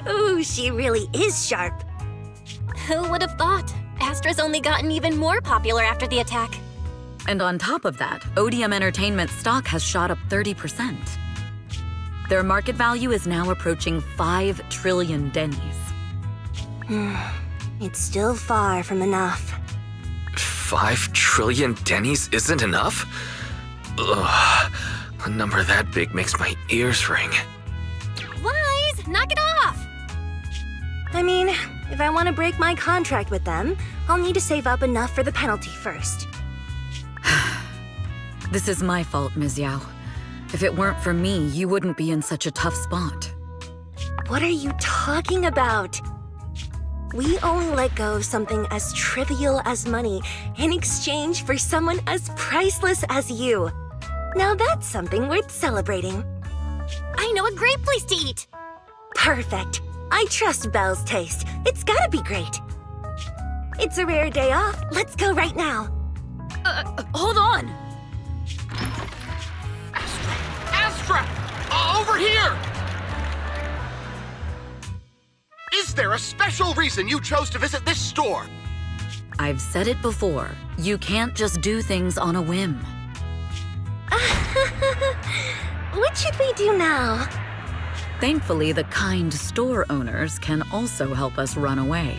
Ooh, she really is sharp. Who would have thought? Astra's only gotten even more popular after the attack. And on top of that, Odium Entertainment stock has shot up 30%. Their market value is now approaching 5 trillion dennies. It's still far from enough. 5 trillion dennies isn't enough? Ugh, a number that big makes my ears ring. Wise, knock it off! I mean, if I want to break my contract with them, I'll need to save up enough for the penalty first. This is my fault, Ms. Yao. If it weren't for me, you wouldn't be in such a tough spot. What are you talking about? We only let go of something as trivial as money in exchange for someone as priceless as you. Now that's something worth celebrating. I know a great place to eat. Perfect. I trust Belle's taste. It's gotta be great. It's a rare day off. Let's go right now. Hold on! Astra! Over here! Is there a special reason you chose to visit this store? I've said it before. You can't just do things on a whim. What should we do now? Thankfully, the kind store owners can also help us run away.